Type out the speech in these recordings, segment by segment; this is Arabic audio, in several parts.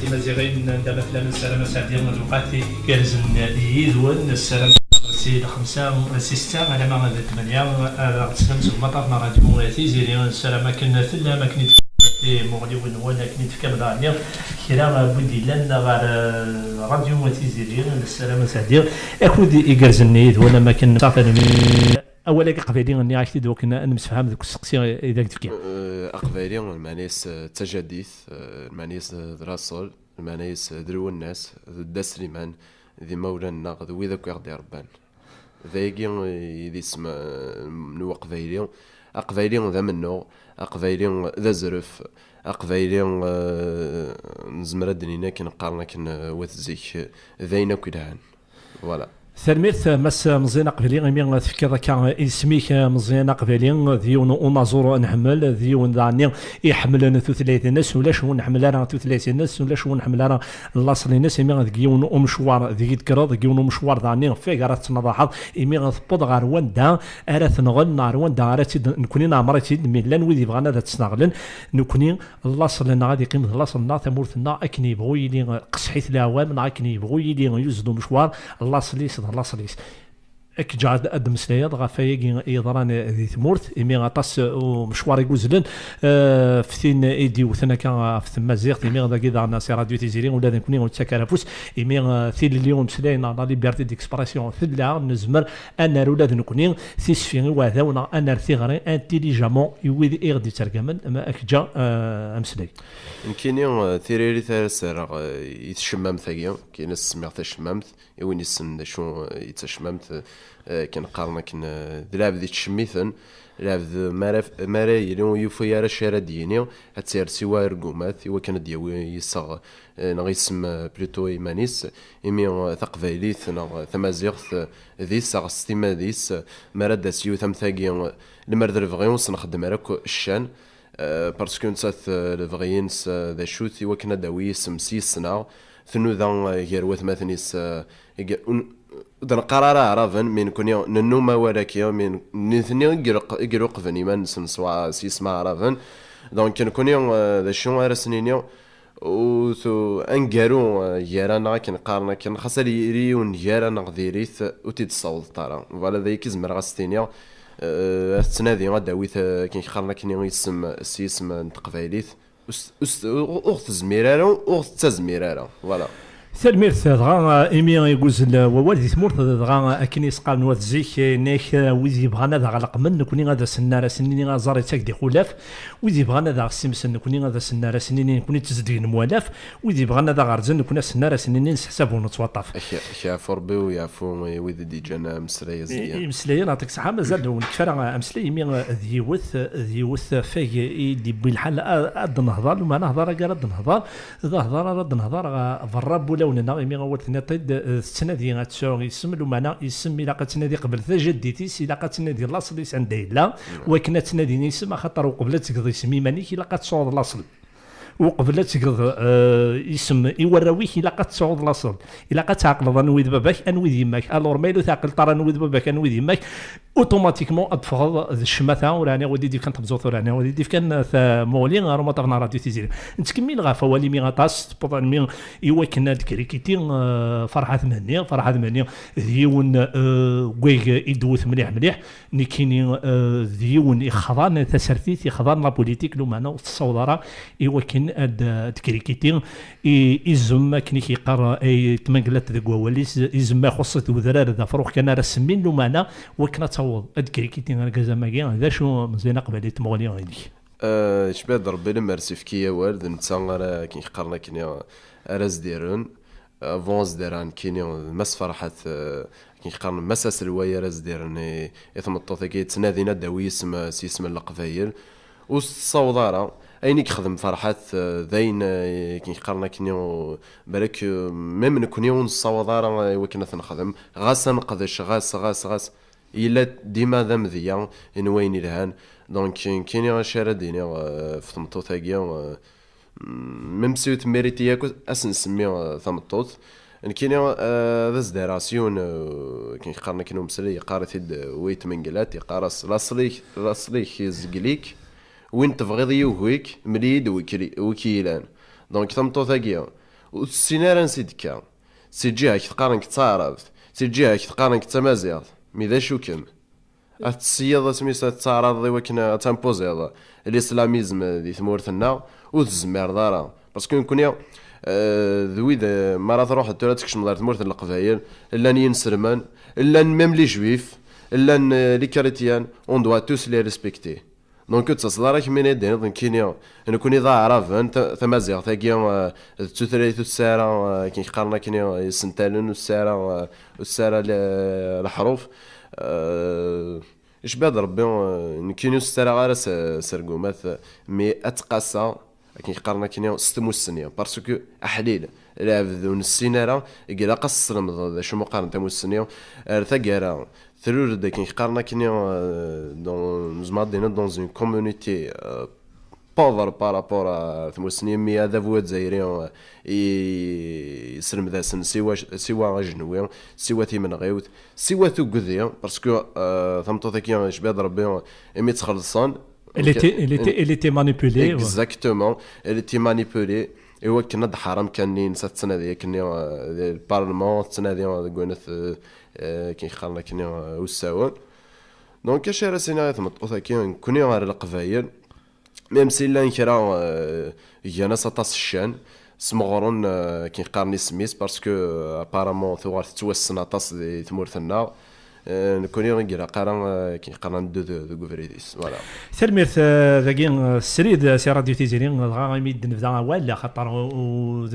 تمازيغين عندما فلان السلام سعدي الوقاتي كارز يدون السلام سي 5 سي 6 على ما 8 غتسلم المطار راديو تيزيري السلام كنا في ما كنت في مغلي ولا كنت في كامل كرا بودي لنا غير راديو تيزيري السلام سعدي اخذ يكرزني ولا ما كان صافي اولا قبيلي اني عشتي دوك نمسفهم ذوك السقسي اذا قلت كي قبيلي المعنيس تجديث المعنيس دراسول المعنيس درو الناس دا سليمان ذي مولانا ذوي ذاك يغدي ربان ذاكي ذي اسم نو قبيلي قبيلي ذا منو قبيلي ذا زرف قبيلي نزمر الدنيا كنقارنا كنوثزيك ذاينا كلهان فوالا ثلميث مس مزيان قبلي غيمي تفكر كان اسميك مزيان قبلي ديون ونازور نحمل ديون داني يحمل ثلاثه ناس ولا شو نحمل انا ثلاثه ناس ولا شو نحمل انا لاصل ناس يمي ديون ومشوار ذيك كرا ديون مشوار داني في قرات نضاحظ يمي غتبض غير وندا ارث نغل نار وندا ارث نكوني نعمرتي ميلان ويدي بغانا تستغلن نكوني لاصل غادي يقيم لاصلنا ثمورتنا اكني يبغوا يلي قصحيت العوام اكني يبغوا يلي يزدوا مشوار لاصلي لاصليس اك جاد ادم سلايد غافايق يضران ذي ثمورت ايمي غطاس ومشوار يقوزلن فين ايدي وثنا كان في مازيغ ايمي غدا كذا ناس راديو تيزيري ولا نكوني وتسكرفوس ايمي ثيل اليوم سلاينا لا ليبرتي ديكسبرسيون ثلا نزمر انا ولا نكوني ثيس فين وهذا انا ثيغري انتيليجامون يويد ايغدي ترجمن اما اك جا امسلاي يمكن ثيريري ثالث يتشمم ثقيا كاين السميع تشممت وين يسن شو يتشممت كنقارن كن لعب ذي تشميثن لعب مارا يلون يوفي راه شارع ديني هتسير سوا رقومات يوا كان دياوي يصغ نغيسم بلوتو ايمانيس ايمي ثقفايليث ثمازيغ ذي صغ ستيما ذيس مارا داسيو ثم ثاقي المردر فغيونس نخدم راك الشان باسكو نسات الفغينس ذا شوت يوا كان داوي سم 6 سنه ثنو ذا غير وثماثنيس دنا قرار عرفن من كونيو ننو ما وراكيا من نثني يقرو قفني ما نسوا سيسما عرفن دونك كونيو ذا شنو راسنينيو و ثو انغارو يارانا كنقارنا كنخسر يريون يارانا غديريث وتيتصاوض طارا فوالا ذاك زمر غاستينيا السنادي غداويث كنخرنا كني يسم سيسم تقفايليث اخت زميرارو اخت تزميرارو فوالا ثلميرث دغا ايمي يقوز ووالدي ثمورت دغا اكني سقال نوات زيك نيك ويزي بغانا دغا لقمن نكوني غادا سناره سنيني غازاري تاك دي خلاف ويزي بغانا دغا سيمسن نكوني غادا سناره سنيني نكوني تزدين مولاف ويزي بغانا دغا رزن نكون سناره سنيني نحسبو نتوطف يعفو ربي ويعفو ويدي دي جانا مسلايه زيان مسلايه نعطيك صحه مازال ونكفر امسلاي مي ديوث فاي دي بالحال اد نهضر وما نهضر قال اد نهضر رد نهضر الرب لوننا يمي غوتنا طيد السنادي غاتسوغ يسم لومانا يسم الى قتنادي قبل جديتيس الى قتنادي لاصل يسعند لا وكنا تنادي نسم خاطر وقبل تقضي سمي مانيك الى قتصور لاصل وقبل تقض اسم يوراويك الى قتصور لاصل الى قتعقل نويد باباك انويد يماك الور مايلو تعقل طرا نويد باباك انويد يماك اوتوماتيكمون ادفغ الشماثه وراني ودي ديف كانت بزوط وراني ودي ديف كان مولين راه ما طغنا راديو تيزير نتكمل غافا ولي مي غطاس بطن مي ايوا كنا الكريكيتي فرحه ثمانيه ديون ويغ يدوث مليح نيكيني ديون يخضان تسرفيت يخضان لا بوليتيك لو معنا الصودره ايوا كان الكريكيتي يزم كني كيقرا اي تمنقلات ذك وليس يزم خصت وذرار ذا فروخ كان رسمين لو معنا وكنا ادكريكيتي غازا ماكي هذا شو مزيان قبل تمغلي غادي شباب ضربي مرسي في كيا والد نتا راه كيقرنا كني راز ديرون فونس ديران كيني مس فرحات كيقرن مساس الوايا راز ديرني يثمطو كيتنادينا داوي اسم سيسم القفايل والصوضاره ايني كيخدم فرحات ذاين كيقرنا كني بالك ميم نكوني ونصوضاره وكنا نخدم غاس نقدش غاس إلا ديما ذا مذيا إن وين الهان دونك كاين شارديني في ثمطوط هاكيا ميم سيو تميريتي ياكو نسمي ثمطوط كاين ذا زداراسيون كيقارن كاين مسلي قارث ويت منقلات يقارس لاصليك يزقليك وين تبغيض يوهيك مليد وكيلان دونك ثمطوط هاكيا والسيناريو سيدكا سي جهه تقارن كتعرف سي جهه تقارن كتمازيغ مي ذا شو كم السياده سميتها تعرض وكنا تامبوزي هذا الاسلاميزم دي ثمورتنا وتزمر دارا باسكو نكون ذوي مرات تروح ترى تكشم دار ثمورت القبايل الا ينسرمان الا ميم لي جويف الا لي كاريتيان اون دوا توس لي ريسبكتي دونك تصدر من يدين كينيا نكون اذا عرف انت تمازيغ تاكيا تثريت الساره كي قارنا كينيا سنتالن والساره الحروف اش بعد ربي نكينيو الساره غير سرقومات مي اتقاسا كي قارنا كينيا ستموسنيا باسكو احليل لعبذون السينارا يقلا قصر مضاد شو مقارنه تموسنيا ثقارا ثلور دا كي قارنا كينيا دون زمادينا دون اون كومونيتي بوفر بارابور ثموسنيا مي هذا فوات زايرين يسلم ذا سن سوا جنوي سوا ثمن غيوت سوا ثقذيا باسكو ثمطو ذاكيا شباب ربي امي تخلصان Elle était manipulée. Exactement, elle était manipulée. Et ouais, كنا د حرام كانين ست سنة ذي كنا البرلمان السنة ذي قلنا كي خلنا كنا وساون دونك اش راه سينا ثمطوطا كي كوني على القبايل ميم سي لا نكرا يانا سطاس الشان سمغرون كي قارني سميس باسكو ابارامون ثوار توسنا طاس دي ثمورتنا نكوني غير قارن كي قارن دو غوفريديس فوالا ثلميرت ذاكي السريد سي راديو تيزيرين غا يمد نبدا ولا خاطر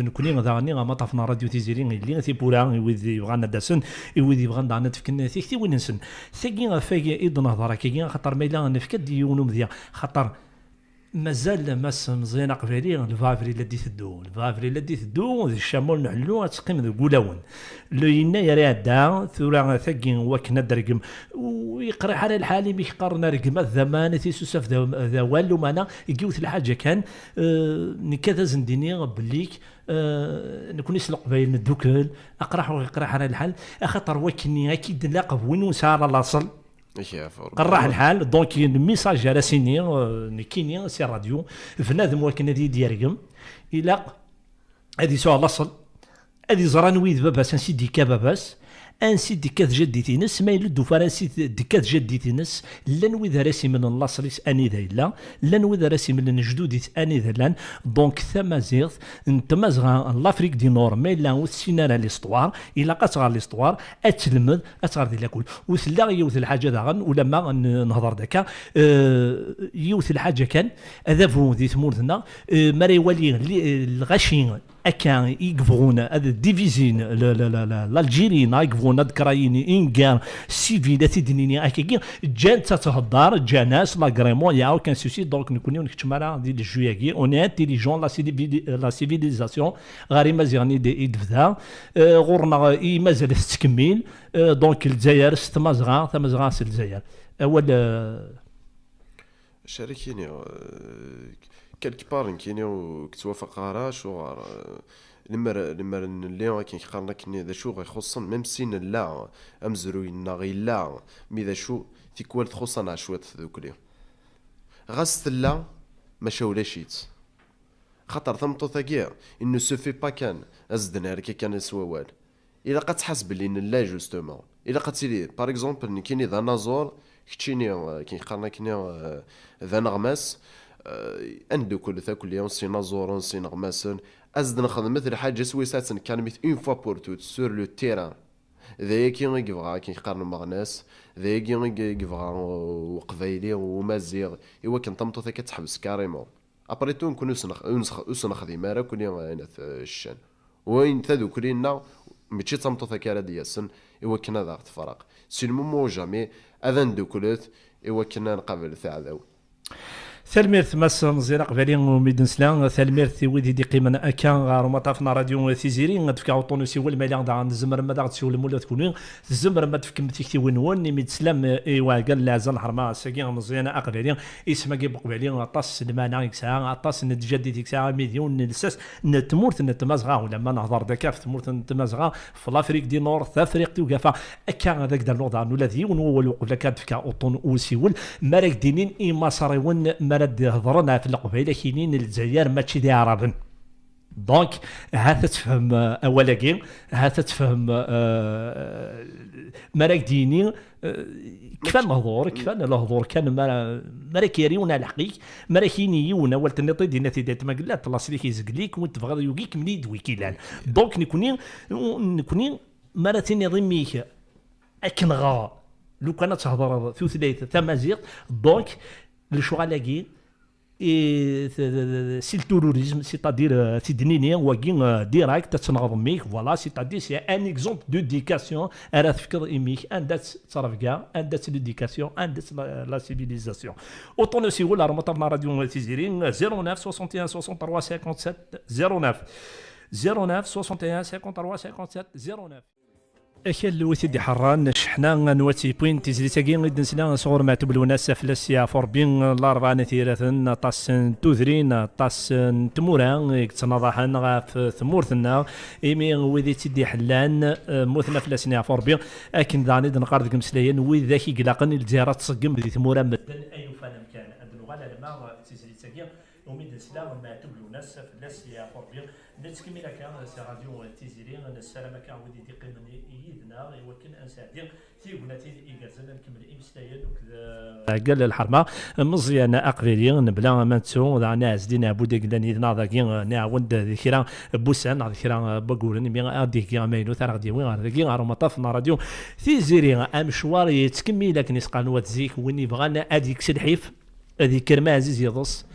نكوني غاني ما طفنا راديو تيزيرين اللي تي بورا ويدي بغانا داسن ويدي بغانا نتفكن ثيكتي وين نسن ثاكي فاكي ايض نهضر كي خاطر ميلا نفكد يونو مذيا خاطر مازال ماس مزيان قبالي الفافري الذي تدو الفافري الذي تدو الشامول نحلو تقيم ذو قولاون لو ينا يرى دا ثورا ثقين وكنا درقم ويقرا على الحالي بيقرنا رقم الزمان تيسوسف ذا والو مانا يجيوث الحاجه كان نكذا زنديني بليك نكون يسلق باين الدوكل اقرا على الحال خاطر وكني اكيد نلاقب وين وسار الاصل قرح الحال دونك الميساج على سيني نكيني سي راديو فنادم وكنا ديالكم الى هذه سؤال الاصل هذه زران ويد باباس انسي ديكا باباس انسي ديكات جديتينس ما يلدو فرنسي ديكات جديتينس لن ويد راسي من اللاصريس اني ذا لا لن ويد راسي من الجدوديت اني ذا لان دونك ثمازيغ انت مازغا لافريك دي نور ما لا وسينارا ليستوار الى قصغر ليستوار اتلمذ اتغار دي لاكل وثلا يوث الحاجه داغن ولما نهضر داكا يوث الحاجه كان هذا فو دي ثمورتنا مري يولي الغشين أكان يقفون هذا ديفيزين الجيرين يقفون الكرايين إنجار سيفيلات دينية أكيد جان تتهضر جاناس لا غريمون يا أو كان سوسي دونك نكونيو نكتمارا دي الجوياكي اون انتيليجون لا سيفيليزاسيون غاري مازيغني دي إدفدا غورنا مازال تكمل دونك الجزائر ستمازغا ثمازغا سي الجزائر أول شاركيني كالك بار كينيو كتوافق راش و لمر اللي كي قارنا كني ذا شو غيخصن ميم سين لا امزروينا غي لا مي ذا شو تيكوال تخصنا شويه ذوكلي غاست لا ما شاولا شيت خاطر ثمطو ثاكيا انه سو في با كان ازدنار كي كان سوال الا قد تحسب لي لا جوستومون الا قد تيلي باغ اكزومبل كيني ذا نازور كتشيني كي قارنا كني ذا نغماس عنده كل ثاكل يوم سي نازورون سي نغماسن ازد نخدم مثل حاجه سويسات كان ميت اون فوا بور توت سور لو تيران ذاك كي يبغى كي يقارن مع ناس ذاك كي يبغى وقبايلي ومازيغ ايوا كنطمطو ثاك تحبس كاريمون ابري تو نكونو نخدم راه كل يوم انا الشان وين تذو كلينا ماشي طمطو ثاك راه دياسن ايوا كنا ذا تفرق سي المومو جامي اذن دوكلت ايوا كنا نقابل ثعذاو ثلميرث ماس مزيان قبالي ميدن سلان ثلميرث ويدي دي قيمنا اكان غار مطافنا راديو تيزيري غتفكا اوطونو سيول مالا دا نزمر ما دا تسول مولا تكوني تزمر ما تفكم تيكتي وين وني ميتسلام ايوا قال لازم الحرمه ساكي مزيان اقبالي اسمها كي بقبالي طاس المانا يكسا طاس نتجدد يكسا مليون نلساس نتمورت نتمازغا ولا ما نهضر داك في تمورت نتمازغا في لافريك دي نور افريق توقفا اكان هذاك دا الوضع ولا ذي ونول وقبلا كتفكا اوطونو سيول مالك دينين اي مصاريون رد هضرنا في القبيله كاينين الجزائر ماشي دي عرب دونك ها تتفهم اولاكي ها تتفهم مراك ديني كفان الهضور كان مراك يريونا الحقيق مراك ينيونا ولت نطي دينا تيدات ما قلات الله سليك يزقليك وانت تبغى يوقيك مني دوي كيلان دونك نكوني مراتين ضميك اكنغا لو كانت تهضر ثلاثه تمازيغ دونك الشغالاكي سي التوروريزم سيتادير تدنيني واكين ديراكت تنغضميك فوالا سيتادير سي ان اكزومبل دو ديكاسيون راه تفكر ايميك اندات تصرفكا اندات ليديكاسيون اندات لا سيفيليزاسيون اوتون سي ولا رمطرنا راديو تيزيرين 09 61 63 57 09 61 53 57 09 أكل وثدي حران شحنا نواتي بوين تيزري تاكي غيد نسلا صغور معتوب الوناس فلاسيا فوربين الأربعة نثيرة طاس توذرين طاس تمورا تنضحن في ثمورتنا إيمي وذي تدي حلان موثنا فلاسيا فوربين أكن داني دنقارد كمسلايين وذاكي قلاقن الجزيرة تصقم بذي ثمورا مدن أي فانا مكان أدنو غالا لما تيزري تاكي وميد نسلا معتوب الوناس فلاسيا فوربين نتكمل كان سي راديو تيزيري السلام كان ودي دقيقني يدنا ولكن انسادين تيغناتي ايغازن نكمل امستايد وكذا قال الحرمه مزيان اقريلي نبلا مانتو ناس دينا بودي قلاني ناضاكي نعاود ذكرى بوسان ذكرى بقولن مي غادي كي ماينو تاع غادي وين غادي راه مطافنا راديو تيزيري مشوار يتكمل لكن يسقانوا تزيك وين يبغانا هذيك سلحيف هذيك كرما عزيز يضص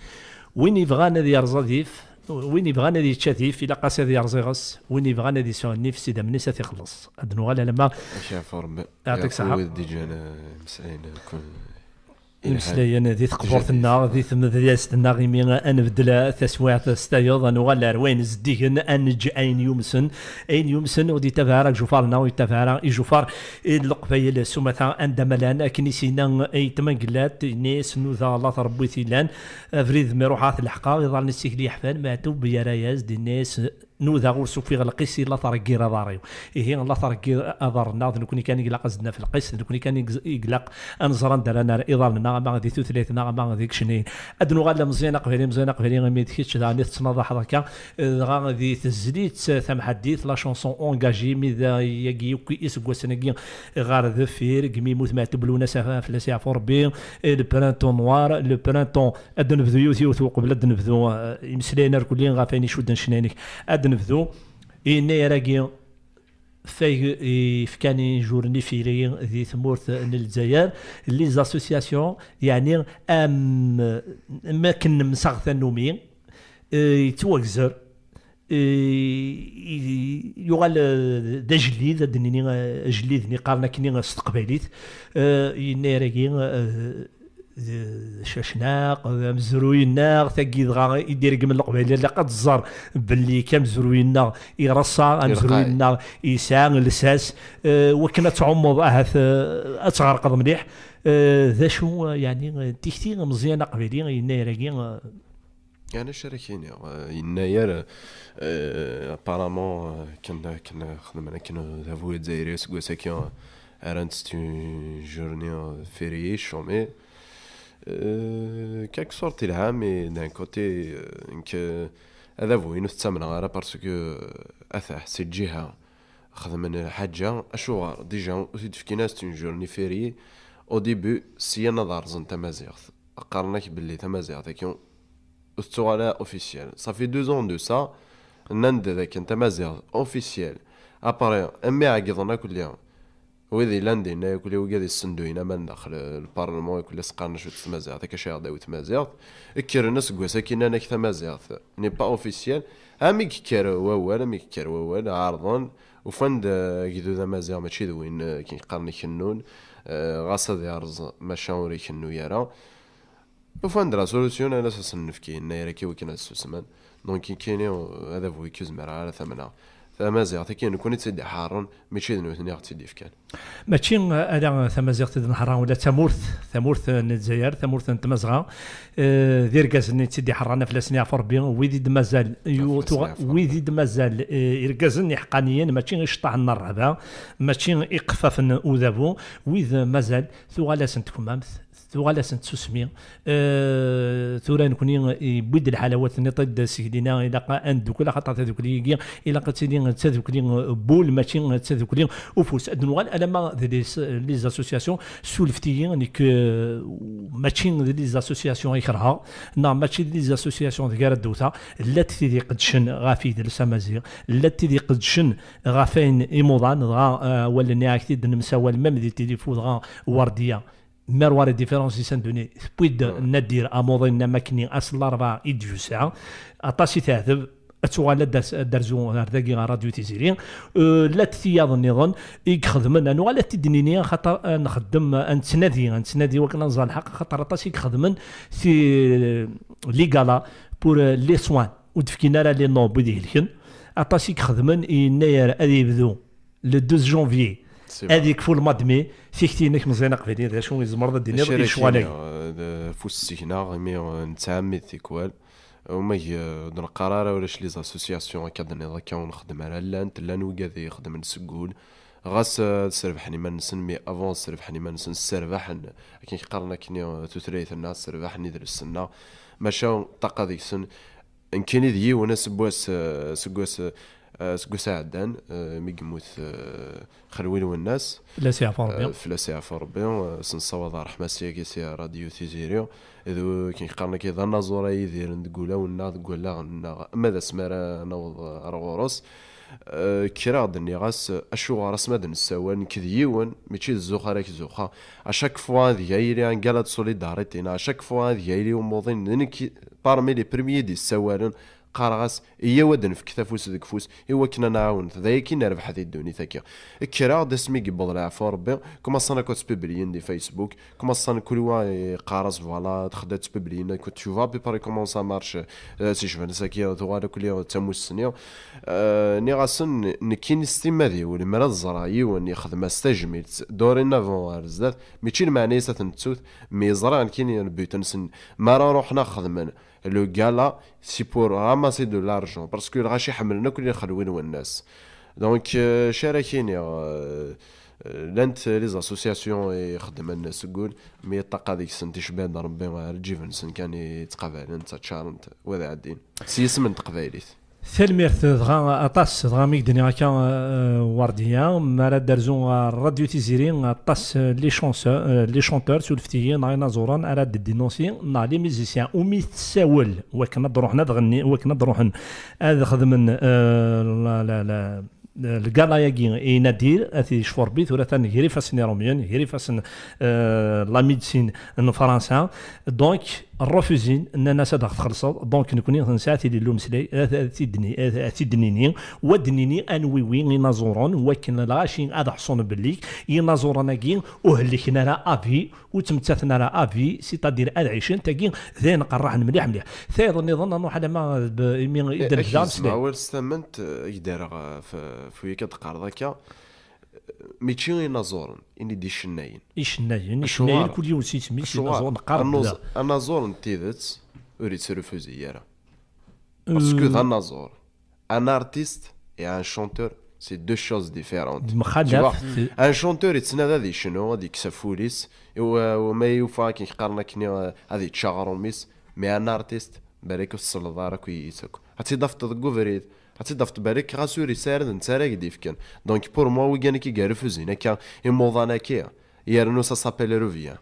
وين يبغانا ذي رزاديف وين يبغانا دي تشاتيف الى قاس هذه رزيغس وين يبغانا دي سوني في سيدا منيسه تخلص ادنو غالا لما شاف ربي يعطيك الصحه ديجا مسعين مسلايين ذي تقبرتنا ذي ثمذياستنا غيمي انبدل تسويعت استايض انوغالا روين زديهن انج اين يومسن ودي تفارق جوفارنا ويتفارق جوفار القبيل سمثا عندما لان كنيسينا اي تمنقلات ناس نوذا الله تربي ثيلان فريد مروحات الحقا يظل نسيك يحفل معتوب يا راياز دي الناس نوذا غرسو في القيس لا ترقي رضاريو هي الله ترقي اضرنا نكون كان يقلق زدنا في القيس نكون كان يقلق انزران درنا اضالنا ما غادي ثلاثنا ما غادي شنين ادنو غالا مزيان قبيلي غير كيتش داني تناضح هكا غادي تزليت ثم حديث لا شونسون اونغاجي ميذا ياكي يسكو سنكي غار ذفير كمي موت مع تبلونا في لاسيا فوربي لو برانتون نوار لو برانتون ادن بذو يوثو قبل ادن بذو يمسلينا كلين غافاني شودن شنينك ادن بذو إني راكي في كان جورني في ذي ثمورت الجزائر لي زاسوسياسيون يعني ما كن مسغث النومي يتوغزر يغال دا جليد دنيني جليد قالنا كني استقباليت إني راكي شاشناق مزروينا تاكيد غا يدير من القبيله اللي قد الزر باللي كان مزروينا يرصى مزروينا يساع لساس وكنا تعمض اتغرق مليح ذا شو يعني تيختي مزيانه قبيلي يناير يعني شاركين يناير ابارامون كنا خدمنا كنا ذافو الجزائري سكوساكيون ارانت ستون جورني فيري شومي quelque sorte ilham mais d'un côté que هذا هو ينستمر غير باسكو اثح سي الجهه خدمنا حاجه اشوار ديجا وتفكي ناس تون جورني فيري او ديبي سي نظر زن تمازيغ قارناك باللي تمازيغ تاكيون استوالا اوفيسيال صافي 2 ans de ça نند ذاك تمازيغ اوفيسيال اباري امي عقدنا كل يوم وذي لاندينا يقول وقاعد يسندوينا من داخل البرلمان يقول سقارنا شو تمازيغ هذاك شي غدا وتمازيغ اكر الناس كواساكينا نك تمازيغ ني با اوفيسيال امي كير ووال امي كير ووال عارضون وفند كيدو تمازيغ ماشي دوين كي قارني كنون غاصه ديارز ماشاوري كنو يرا وفند لا سوليسيون انا اساس نفكي نايرا كي وكنا السوسمان دونك كاينين هذا هو كيزمر على ثمنها تمازيغ تكين نكون تسدي حارن ماشي نو ثاني تسدي فكان ماشي انا ثمازيغ النهار ولا ثمورث الجزائر ثمورث نتمزغه دير كازني تسدي حرانا في لسني عفر بين ويدي مازال ويدي مازال يركزني حقانيا ماشي يشطح النار هذا ماشي يقفف اوذابو ويذ مازال ثوغالا سنتكم امس ثوغالا سنتسوسمي ثورا نكوني بيد الحلاوات نطد سيدنا الى ان دوك لا خطات هذوك لي الى قتلين تذوك لي بول ماشي تذوك لي وفوس ادنوال انا ما لي زاسوسياسيون سولفتيين نيك ماشي لي زاسوسياسيون يكرها نا ماشي لي زاسوسياسيون ديال الدوتا لا تيدي قدشن غافي ديال السمازيغ لا تيدي قدشن غافين ايمودان ولا نياكتي نمساوال ميم دي تيليفون غا ورديه مروار ديفيرونس سندوني بويد ندير اموضين ماكني اصل 4 ايديو ساعه اطاسي تعذب اتوغالا درزو هرداكي راديو تيزيري لا تثياض النظام يخدم انه لا تدنيني خاطر نخدم نتنادي وكنا نزال الحق خاطر اطاسي يخدم في ليغالا بور لي سوان ودفكينا راه لي نوب ديالكن اطاسي يخدم يناير ادي يبدو لو 2 جونفيي هذيك فول مادمي فيكتينك مزيانه قبيلين هذا شنو يزمر الدنيا غير شوالي فوس السكنه مي نتعمد تيكوال وما دون قرار ولاش لي زاسوسياسيون كادني ذاك ونخدم على لا انت لا نوكادي يخدم نسقول غاس سربحني ما نسن افون سربحني ما نسن سربح كي قرنا كني تثريث الناس سربحني در السنه ماشا طاقه ديك السن ان كاين دي وانا سبواس سعدان ميقموث خلوين والناس لا سيعفر ربي في لا سيعفر ربي سنصوض رحمة سياكي سي راديو تيزيريو إذا كي قارنا كذا نازورا يدير نقولا ونا تقولا ماذا سمارا نوض رغورس كرا دني غاس اشو راس مدن السوان كذيون ماشي الزوخه راك زوخه اشاك فوا ديالي ان قالت سوليداريتي اشاك فوا ديالي وموضين نك بارمي لي بريميي دي السوارن قارغاس هي ودن في كتافوس ذيك فوس هو كنا نعاون ذا كي نربح هذه الدنيا ثاكيا كرا دسمي قبل العفو ربي كما صانا كنت بيبليين دي فيسبوك كما صانا كل واحد قارص فوالا تخدات بيبليين كنت تشوفا بيباري كومون سا مارش سي شفنا ساكيا ثوالي كل تموس السنيا ني غاسن نكين استمادي ولا مرض زراعي وني خدمه استجمل دورينا فون زاد ماشي المعني ستنتوث مي زرا كاين بيوتنسن ما روحنا خدمنا لو غالا سي بور راماسي دو لارجون باسكو غاشي حملنا كل الخلوين والناس دونك شاركين لانت لي زاسوسياسيون يخدم الناس يقول مي الطاقه ديك السن تشبان ربي الجيفنسن كان يتقابل انت تشارنت وذا عادين سي اسم تقبايليت ثلميرث دغا اطاس دغا ميك دنيا كا ورديا مالا درزون راديو تيزيرين اطاس لي شونتور سولفتيين ناينا زوران على دينونسي نا لي ميوزيسيان ومي تساول وكنا نروح نغني وكنا نروح هذا خدمن لا الكالاياكي اي نادير اثي شفور بيت ولا ثاني هيري فاسن روميان هيري فاسن لا ميديسين ان فرنسا دونك الرفوزين ان الناس تخلصوا دونك نكوني نساتي لي لوم سلي تدنيني ودنيني انويوي ينازورون ولكن لاشين هذا حصون بالليك ينازورنا كين وهلكنا لا افي وتمتثنا لا افي سيتادير ادعيشن تاكين ذين قراح مليح ثايض نظن انه حنا ما يدير الدارس اول استمنت يدير في ويكاد قارضكا ميتشي نازورن اني دي شناين يشناين كل يوم سيت ميشي نازورن قارب نازورن تيدت وريت سرفوزي يرا باسكو ذا نازور ان ارتيست اي ان شونتور سي دو شوز ديفيرونت مخالف ان شونتور يتسنى هذه شنو هذيك سافوليس وما يوفا كي قارنا كني هذه تشاغروميس مي ان ارتيست بالك وصل دارك ويسك هاتي ضفت غوفريد هاتي ضفت بالك غاسوري سارد نتارا كديفكن دونك بور موا ويغاني كي غارفوزين هكا يموضانا كيا يرنو سا سابيل روفيا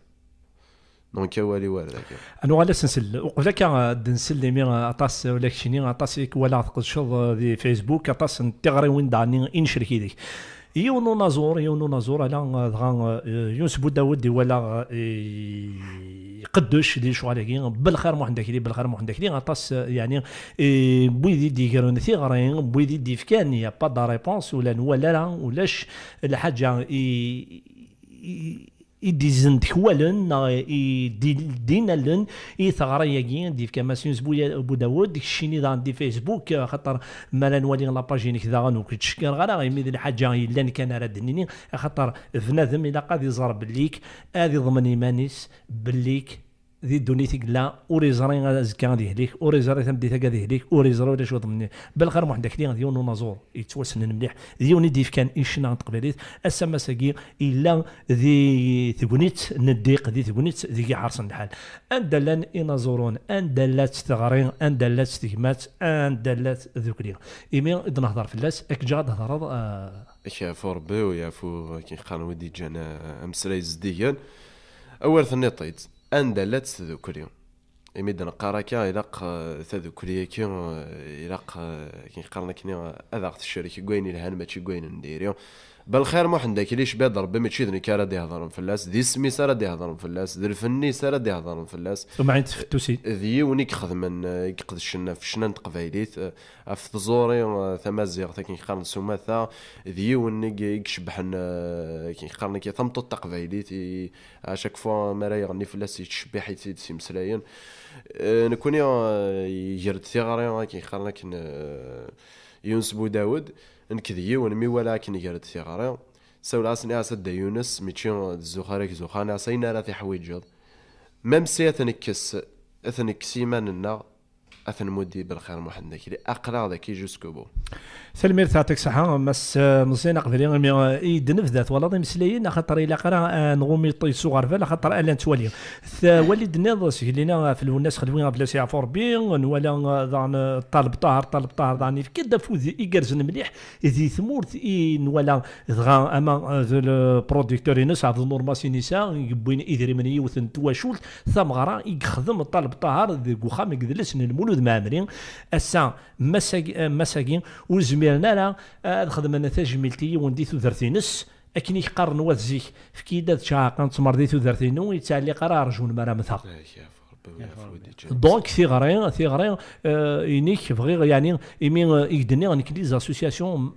دونك والي والداك انا ولا سنسل وقبل كان دنسل لي مي اطاس ولا كشيني اطاس ولا تقشر في فيسبوك اطاس نتغري وين داني انشركي ديك يونو نازور على يوسف داود ولا قدوش دي شغالكي بالخير مو عندك لي بالخير مو عندك لي غطاس يعني بويدي دي كرونتي غرين بويدي دي فكان يا با دا ريبونس ولا ولاش الحاجه يديزن تكوالن دينا لن ثغرياكين ديف كما سينس بو داود ديك الشيء نظام دي فيسبوك خاطر مالا نولي لاباجي نك ذا نوك تشكر غير يمد الحاجه الا كان راه دنيني خاطر بنادم الا قاد يزرب ليك هذه ضمن ايمانيس بليك ذي دونيتيك لا اوريزري زكا غادي هليك اوريزري تمديتها غادي هليك اوريزري ولا شو ضمني بالغير واحد داك ديال نازور يتوسن مليح ديوني ديف كان ايشنا تقبليت اسما ساكي الا ذي ثبونيت نديق ذي ثبونيت ذي حرص الحال اندلان ينازورون اندلات تغرين اندلات تهمات اندلات ذكريه ايمي اذا نهضر في اللاس اك جا هضر يعفو ربي ويعفو كي قال ودي جانا امسلاي زديان اول ثاني طيت اندلات تذكريون يمدن قراكا يلاق تذكريه كي يلاق كي قالنا كني اذاق الشركه كوين الهان ماشي كوين نديريو بالخير ما عندك ليش بيض ربي ماشي ذني كاره دي هضرون في اللاس دي سمي ساره دي هضرون في اللاس ذي الفني ساره دي هضرون في اللاس ثم عند في التوسي ذي ونيك خدمن يقد الشنا في شنان تقبايليت في تزوري ثمازيغ كي قال سماثا ذي ونيك يشبحن كي قالنا كي ثمطو تقبايليت اشاك فوا ما راه يغني في اللاس يتشبح يتسي مسلاين نكون يجرد ثغري كي قالنا كن يونس بو داود نكذي ونمي ولكن يجرد ثغري سولا اسني اسد يونس ميتشي زوخاريك زوخانا سينا راه حويجض ميم سي اثنك سيماننا اثن مودي بالخير محمد كي اقرا ذاك جوسكو بو سلمير تعطيك صحة مس مزيان قبلي يدنف ذات ولا مسليين خاطر إلا قرا نغومي طي صغار فلا خاطر ألا نتولي وليد ناض سهلينا في الناس خلوينا بلا سي عفور بين ولا ضان طالب طاهر ضاني كدا فوز يجرزن مليح ذي ثمورت ولا ضغا اما البروديكتور ينس هذا نورماسي نساء يبين يدري من يوثن تواشول ثم غرا يخدم الطالب طاهر ذي وخام يقدلس المولود مامرين السا مساكين وزميلنا لا خدمنا تجميلتي وندي ثلاثينس اكن يقارن وزيك في كيدا تشاقن تمرديتو درتينو يتعلي قرار جون مرا مثا دونك ثيغرين ينيك بغي يعني يمين يدني نكلي زاسوسياسيون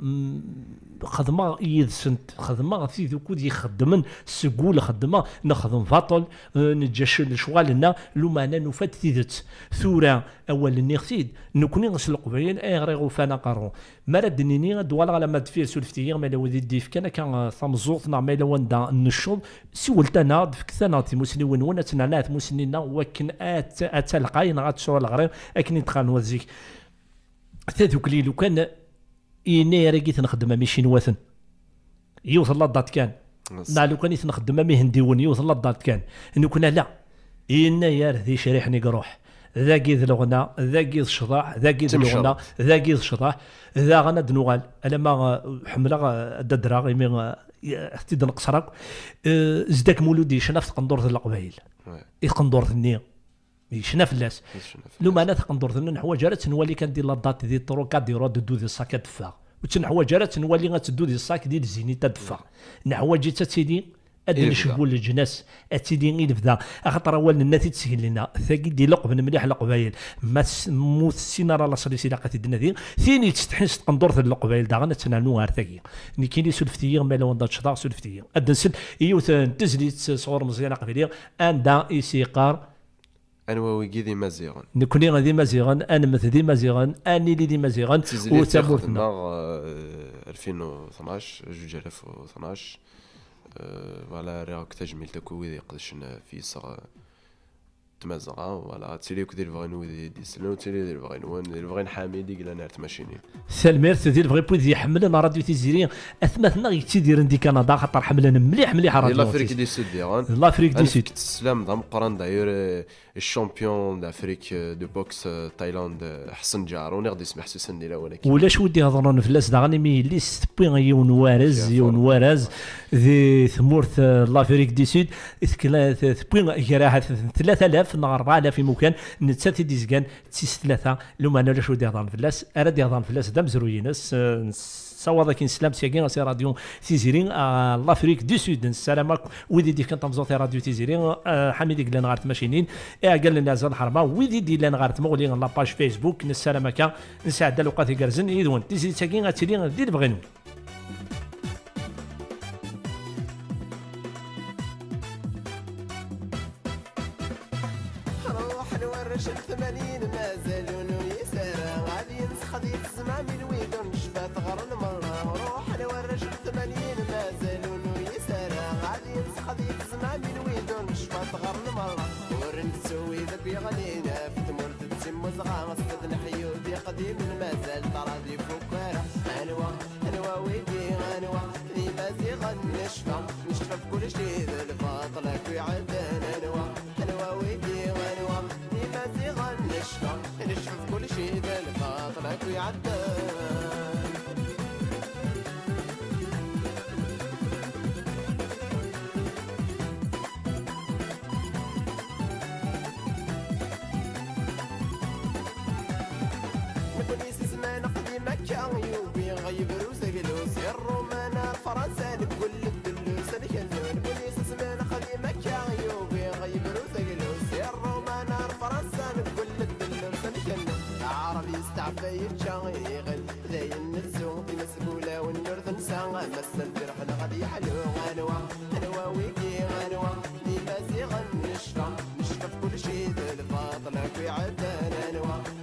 خدمه يدسنت خدمه في ذوك يخدمن سقول خدمه نخدم فاطل نجاش الشوالنا لو معنا نفات تيدت ثوره اول النيختيد نكوني نسلق بين غير فانا قارون مردنيني دوال على ما تفير سولفتي ما لو ديف كان ثمزوط نعمل وندا نشوط سولتنا فكثنا تمسني ون تنعنات مسنينا وكن اتلقاين غاتشور الغريب اكن يدخل وزيك تذوك لي لو كان إني رقيت نخدم ماشي نواثن يوصل للضاد كان لو كان نخدم مي هنديون يوصل للضاد كان إنه كنا لا إنا يا ذي شريحني قروح ذا قيذ الغنى ذا قيذ الشطاح ذا قيذ الغنى ذا قيذ الشطاح ذا غنى دنوغال أنا ما حملة ددرا يمين احتيد نقصرك زداك مولودي شنفت قندورة القبايل قندورة النية شنا فلاس لو ما انا تقندر نحو جارت نولي كندير لادات دي طروكا ديرو دو دي الصاك دفا وتنحو جارت نولي غتدو دي الصاك ديال الزيني تدفا نحو جيت تسيدي ادي نشبوا للجناس اتيدي غير بدا خاطر اول الناس تسهل لنا ثاقي دي لقب مليح القبايل ما موت السينارا لا صلي سلاقه الدنيا ثاني تستحس تقندر القبايل دا غنتنانو غير ثاقي ني كاين سلفتيه ما لو ندات شطار سلفتيه ادنسل يوث تزليت صور مزيانه قبليه اندا يسيقار انواوي ذي مزيغن نكوني غادي مزيغن انا مثل ذي مزيغن اني لي مزيغن وتمرتنا 2012 2012 فوالا راك تجميل تكوي يقدشنا في صغ تمزغا ولا تيلي كدير بغينو دي سلو تيلي دير بغينو البغين حاميدي قال انا تماشيني سلمير ديال بغي بويد يحملنا راديو تيزيري اثمثنا يتيدير عندي كندا خاطر حملنا مليح راديو لافريك دي سود ديال لافريك دي سود السلام ضم قران داير الشامبيون دافريك دو بوكس تايلاند حسن جار ونغدي يسمح سوسن ديلا ولكن ولاش ودي هضرون في لاس داغني مي ليست بوين يون وارز ذي ثمورث لافريك دي سود بوين جراحه 3000 نهار 4000 في مكان نتساتي ديزكان 3 لو ما نلاش ودي هضرون في لاس اراد يهضرون في لاس دام زروينس سوا ذاك نسلام سياكين سي راديو تيزيرين لافريك دي سود السلامك ويدي دي كان تمزوطي راديو تيزيرين حميد قال غارت ماشينين قال لنا زاد الحرمه ويدي دي لنا غارت مغلي لاباج فيسبوك نسلامك نساعد الوقت يقرزن يدون تيزي ساكين غاتيلين دير بغينو ورش 80 مازالون يسارى غادي ينسخ ديال السمع من ويدون شفات غير المرة روح نورش 80 مازالون يسارى غادي ينسخ ديال السمع من ويدون شفات غير المرة ورنسوي ذبي غنينا في تمرت تسم وزغا غصد نحيو دي قديم مازال ترى دي فكرة انوا ويدي انوا لي مازيغا نشفى في كل شيء الباطل في عدن انوا ويدي انوا لي مازيغا نشفى في كل شيء الباطل في عدن غيب روسك لوس الرومان الفرنسا بكل الدلوس الكنون بوليس اسمنا خديمك يا عيوبي غيب روسك لوس الرومان الفرنسا بكل الدلوس الكنون العربي يستعفى يتشغل زي النسو في مسؤولة والنرد نسا مسا الجرح غادي يحلو انوا ويكي انوا لي مازيغا نشفى في كل شيء الباطل في عدن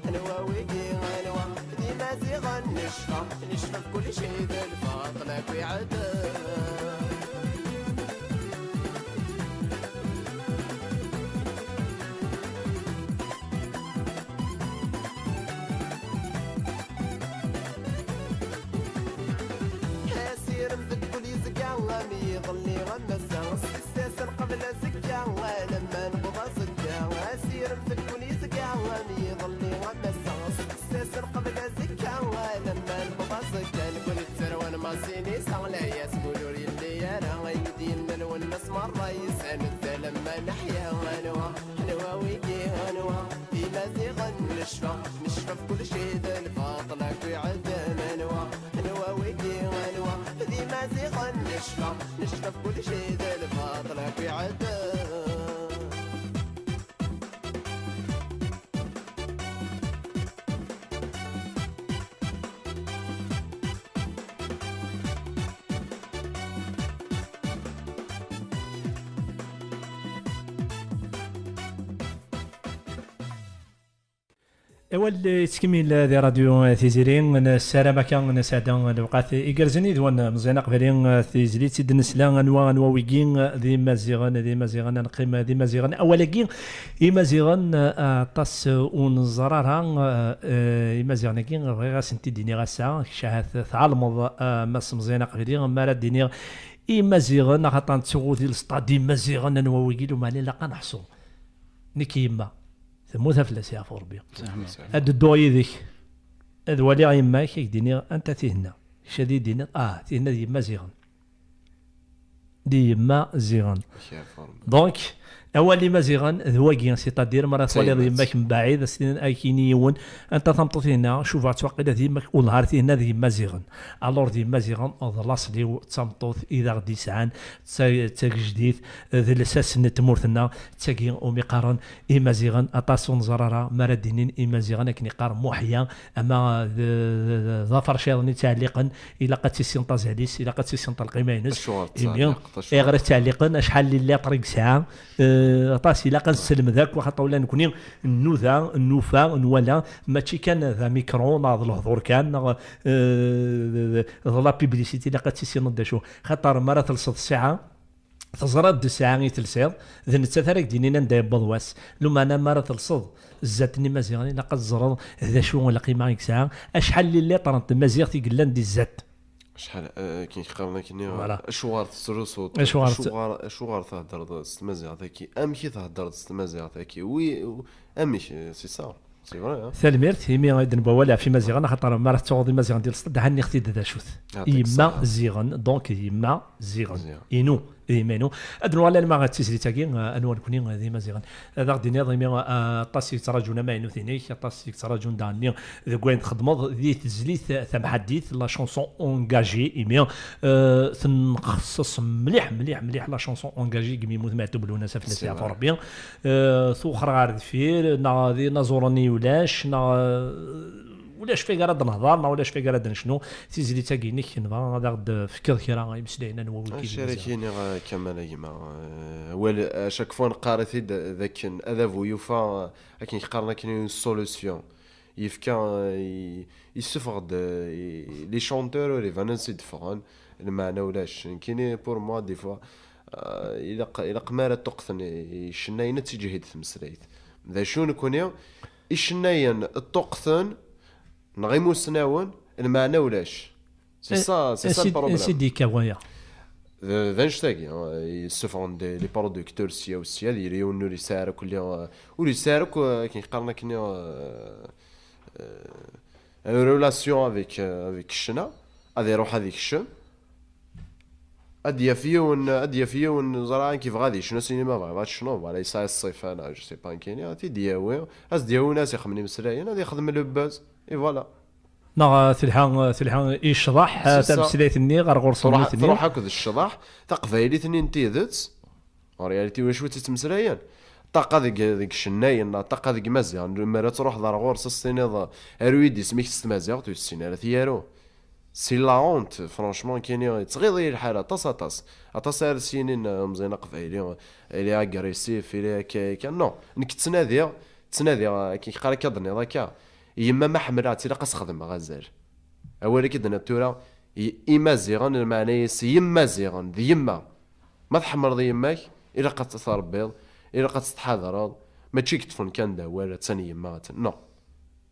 انوا ويكي انوا لي مازيغا نشفى في كل شيء الباطل في عدن يظلي غمسا الساسا قبل زكا لما نبضى زكا اسير مثل يزكا يظلي غمسا الساسا قبل زكا لما نبضى زكا نقول التروان ما زيني سغلا يسقولوا لي اللي انا غيدي نلون الناس مرة يسأل لما نحيا انوا ويكي انوا في مازيغا نشفى في كل شيء الباطل في عدن انوا ويكي انوا في مازيغا نشفى في كل شيء الباطل في عدن اول تكميل دي راديو تيزيرين السلامة كان نسعدا الوقت إيجرزني دوان مزيان قبلين تيزلي تيد نسلا انوا ويكين دي مازيغان نقيم دي مازيغان اولاكين مازيغان طاس ونزرارها مازيغان كين غير سنتي ديني غاسا شاهد تعلمض ماس مزيان قبلين مالا ديني مازيغان خاطر تسوغو ديال السطاد مازيغان انوا ويكين وما لا قنحصو نكيما ثمو ثفلس يا ربي هاد الدوي ذيك هاد ولي غيماك يديني انت تيهنا شديدين تيهنا ديما زيغن دونك اولي مازيغان ذواكي سيتادير مرة تولي ديماك من بعيد سنين اكيني يون انت تمطط هنا شوف توقع ديماك ونهار هنا ديما زيغن الور ديما زيغن ضلاص لي تمطط اذا غدي سعان تجديد ذي الاساس نتمورثنا تاكي ومقارن مازيغن اطاسون زرارة مردينين مازيغن لكن قار محيا اما ظفر شيرني تعليقا الى قد تسينطاز عليس الى قد تسينط القيمينس غير تعليقا شحال اللي طريق ساعه طاسي لا كنسلم ذاك وخاطر ولا نكوني النوذا النوفا نولا ماشي كان ذا ميكرو ناض الحضور كان لا بيبليسيتي لا قد داشو خاطر مرة تلصد الساعه تزرد الساعه يتلسيض ذا نتا ثارك دينينا ندايب بضواس لما انا مرة تلصد زاتني مازيغني لا قد زرد ذا شو ولا قيمه ساعه اشحال اللي طرنت مازيغ تيقلان دي الزات شحال كاين قرنا كاين اشوار تسرسو اشوار تهضر استمازيغ ذاكي امشي تهضر استمازيغ ذاكي وي امشي سي سا سي فري ثالميرت هيمي غادي نبوا في مازيغان خاطر ما راه تغودي مازيغان ديال الصد هاني اختي دا شوت يما زيغن دونك يما زيغن ينو ايمانو ادنو على ما غاتسيسلي تاكي انوار كوني غادي مازيغان هذا غادي نضي مي طاسي تراجونا ما ينوثيني طاسي تراجون داني ذا كوين تخدموا ذي تزليت ثم حديث لا شونسون اونغاجي ايمي تنخصص مليح لا شونسون اونغاجي كمي موت بلونا سافنا سي ربي ثو خرا غير فير نادي نزورني ولاش ولاش فيك راه نهضر ما ولاش فيك راه شنو تيزيد تاكينيك نبغى غادا فكر كرا يمسلاينا نوا شاركيني كمان كيما ولا شاك فوا نقاري ذاك هذا يوفا كاين قارنا كاين سوليوشن يفكا يسفغد لي شونتور لي فانسي دفغان المعنى ولاش كاين بور موا دي فوا الى قماره تقثن يشناين تجهد تمسريت ذا شنو نكون يشناين التقثن نغيمو سناون المعنى ولاش سي سا البروبليم سيدي كوايا فانشتاغي يسفون لي برودكتور سيا وسيا يريو نوري سعر كل ولي سعر كاين قارنا كاين ريلاسيون افيك الشنا غادي يروح هذيك الشن اديا فيون زرعان كيف غادي شنو سينما بغا شنو ولا يساي الصيف انا جو سي با كاين تي دياوي از دياو ناس يخدموا مسلاين غادي يخدم لو باز اي فوالا نا ثلحان يشرح تمثيلات الني غير غرصون تروح هكذا الشرح تقبايلي ثنين تيدت رياليتي واش تمسلاين طاقه ديك الشناين طاقه ديك مزيان مره تروح دار غورس السينيض ارويدي سميك ستمازيغ تو السيناره ثيارو سي لا اونت فرانشمون كاين تغيضي الحاله طاس سينين مزيانه قبايلي الي اغريسيف الي كان نو انك تنادي كي قال كضني ذاك يما ما حملات الا قاس خدم غزال اول كي دنا تورا يمازيغن المعنى سي يمازيغن ذي يما ما تحمر ذي يماك الا قد تربيض الا قد تحاضر ما تشيك تفون كان دا ولا ثاني يما نو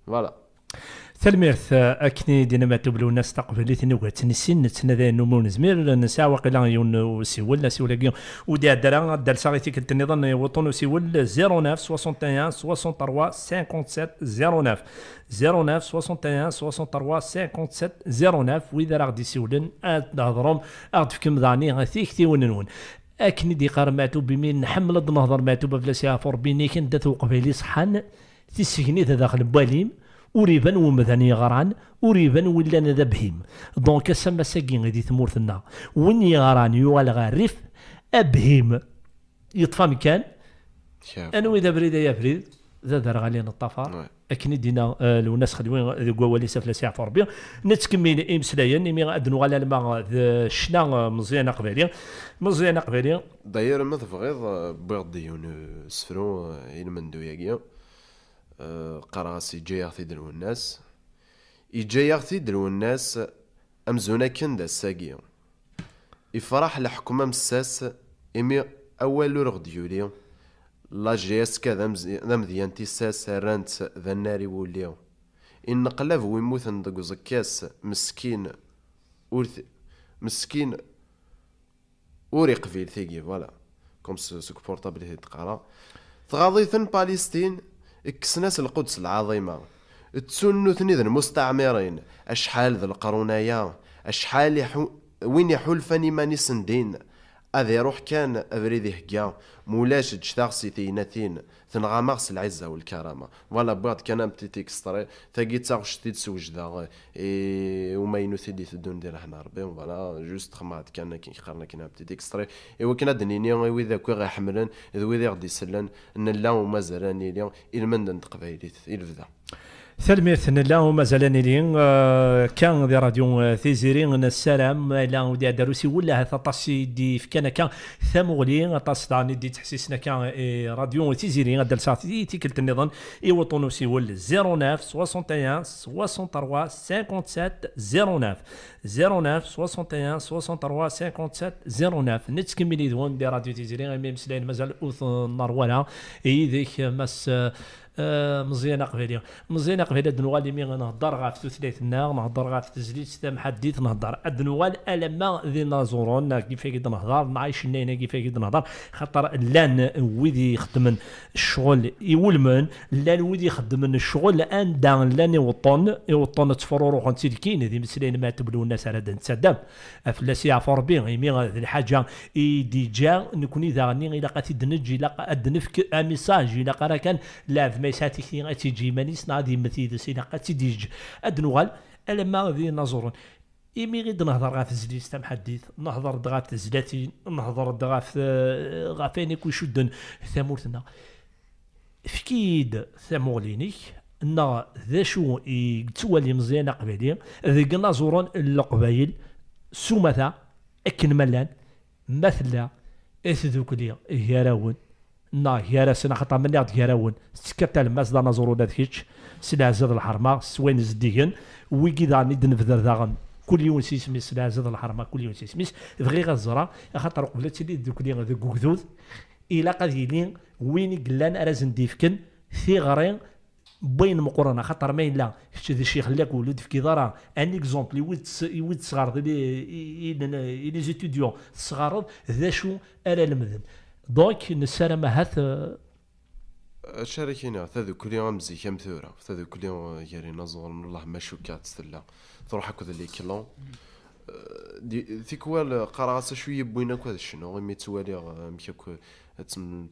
فوالا تلميرث اكني دينا تبلو الناس تقبليت نوغات نسين نتنادى نمون زمير نسا واقيلا يون سيول سيولا ودي درا دار ساغيتي كنت نظن وطن سيول 09 61 63 57 09 61 63 57 09 واذا راه غادي سيولن نهضرهم غاد فيكم ضاني غاثيك ونون اكني دي قرماتو بمين نحمل نهضر ماتو بفلاسيا فور بيني كنت داتو قبيلي صحان تيسكني داخل باليم وريبان ومدني غران وريبان ولا ذا بهيم دونك سما ساكين غادي ثمورتنا وين غران يوال غارف ابهيم يطفى مكان انا واذا بريد يا بريد ذا دار غالينا الطفار اكن دينا لو ناس خدوين قوالي سافلا ساعه فوربيا نتكمل امسلايا مي غادنو على الماء شنا مزيانه قباليه داير ما تبغيض بغديون سفرو يلمندو ياكيا قراسي جايغتي دلو الناس يجايغتي دلو الناس امزونا كندا الساقية يفرح الحكومة مساس إمي أول رغديولي لا جيس كذا مذيان تيساس رانت ذا الناري وليو إن قلب ويموثن دقو زكاس مسكين أوري قفيل ثيقي فوالا كوم سوك بورتابل هي تقرا تغاضيثن باليستين اكسناس القدس العظيمة تسنو ثنيذن مستعمرين أشحال ذا القرونايا أشحال وين يحول فاني ماني سندين هذا يروح كان أبريدي هكا مولاش تشتاغسي ثيناتين ثنغامغس العزة والكرامة ولا بغات كان بتيتي اكستري ثاقي تاغش تيد سوجدا وما ينوثيدي ثدون دير حنا ربي فوالا جوست خمات كان كي قرنا كنا بتيتي اكستري ايوا كنا دنيني ويذا كو غا حملن ويذا غدي يسلن ان لا ومازالني اليوم المندن تقبايليت الفدا ثلميرثن لا ومازالني لين كان دي راديو ثيزيرين السلام لا ودي داروسي ولا ثطاسي دي فكان كان ثمولين طاس داني دي تحسيسنا كان راديو ثيزيرين دال ساعتي تيكلت النظام اي وطنوسي ول 09 61 63 57 09 61 63 57 09 نتكملي دوان دي راديو ثيزيرين ميم سلاين مازال اوث نرولا اي ذيك مس مزيانه قبيله دنوال اللي نهضر غا في ثلاثنا نهضر غا في تزليت سام حديث نهضر دنوال الما ذي نازورون كيف نهضر معايش نينا كيف نهضر خاطر لان ويدي يخدمن الشغل يولمن لان ويدي يخدمن الشغل ان لان يوطن تفرور روح تيدكين هذه مسلين ما تبلو الناس على دن تسدم افلاسي عفور بين يمي الحاجه دي جا نكون اذا غني الى قاتي دنج الى ادنفك ميساج الى قرا كان لا ما يساتي كي تيجي مانيس نادي مثيل سينا قاتي ديج ادنوال الما غادي نازورون إيمي غير نهضر غا في الزليت تاع حديث نهضر غا في الزلاتي نهضر غا في غا فين يكون شدن ثمورتنا فكيد ثمولينيك ان ذا شو يتوالي مزيان قبيلي ذيك نازورون القبايل سومثا اكن ملان مثلا اثذوكلي هيراون نا هيرا سنا خطا من يعد هيراون سكتا الماس دا نازورون هذيك سلا زاد الحرمه سوين زديين ويكي دا ندن في داغن كل يوم سيسميس سلا زاد الحرمه كل يوم سيسميس بغي غزرا خاطر قبلت لي ذوكلي ذوك كوكذوذ الى قد يلين وين قلان ارازن ديفكن ثيغرين بين مقارنه خاطر ما الا شي شي خلاك ولد في كيدارا ان اكزومبل يود صغار لي زيتيديون صغار ذا شو ارا المذن دونك نسالم هات شاركينا ثاذو كل يوم مزي كم ثورة ثاذو كل يوم ياري نزول من الله ما شوكات تلا تروح هكذا لي كلون ثيكوال قراصه شويه بوينك هذا شنو مي توالي مكيك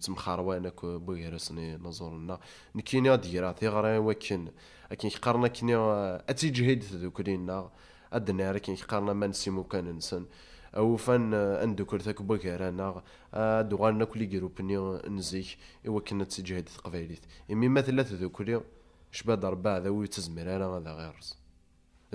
تمخروانك بغيرسني نزورنا نكينا ديراتي غير ولكن لكن قرنا كنا اتجهد ذوكلينا ادنا لكن قرنا ما نسيمو كان نسن او فان عندو كرتك بغيرانا دوغالنا كل جروبني نزيك ايوا كنا تجهد قبايليت مي مثلا ذوكلي شباد اربعه ذوي تزمر انا هذا غيرس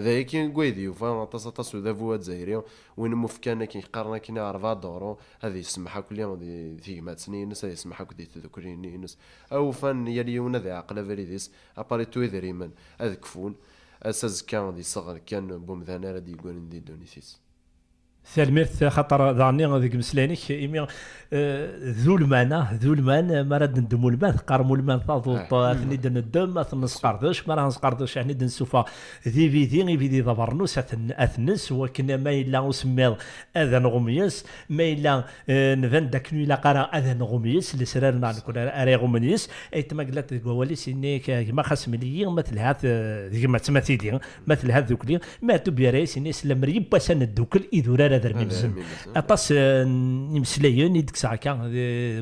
ذاك كويدي وفا تصاتصو ذا فوات زايرين وين مفكانا كي قارنا كنا 4 دورو هذه يسمحها كل يوم في مات سنين نس يسمحها كدي تذكريني نس او فان يليون ذا عقل فاليديس اباري تو ذريمن اذكفون اساز كان دي صغر كان بومذانا دي يقول ندي دونيسيس ثالميرت خاطر ضعني هذيك مسلانيك ايمي ذو المان ما راد ندمو المان قارمو المان ثاضوط ثني دن الدم نسقردش ما راه نسقردش يعني دنسوفا ذي فيدي ضبرنوس اثنس وكنا ما الا اسميض اذان غميس ما الا نفان داك نويلا قرا اذان غميس اللي سرارنا نكون اري غميس اي تما قالت ولي سيني كما خاص مليين مثل هذا ما تماثيلي مثل هذا ذوك ما تبيري سيني سلام ريبا سند دوكل اذورا هذا الميزان اطاس نمسلايين يدك ساعه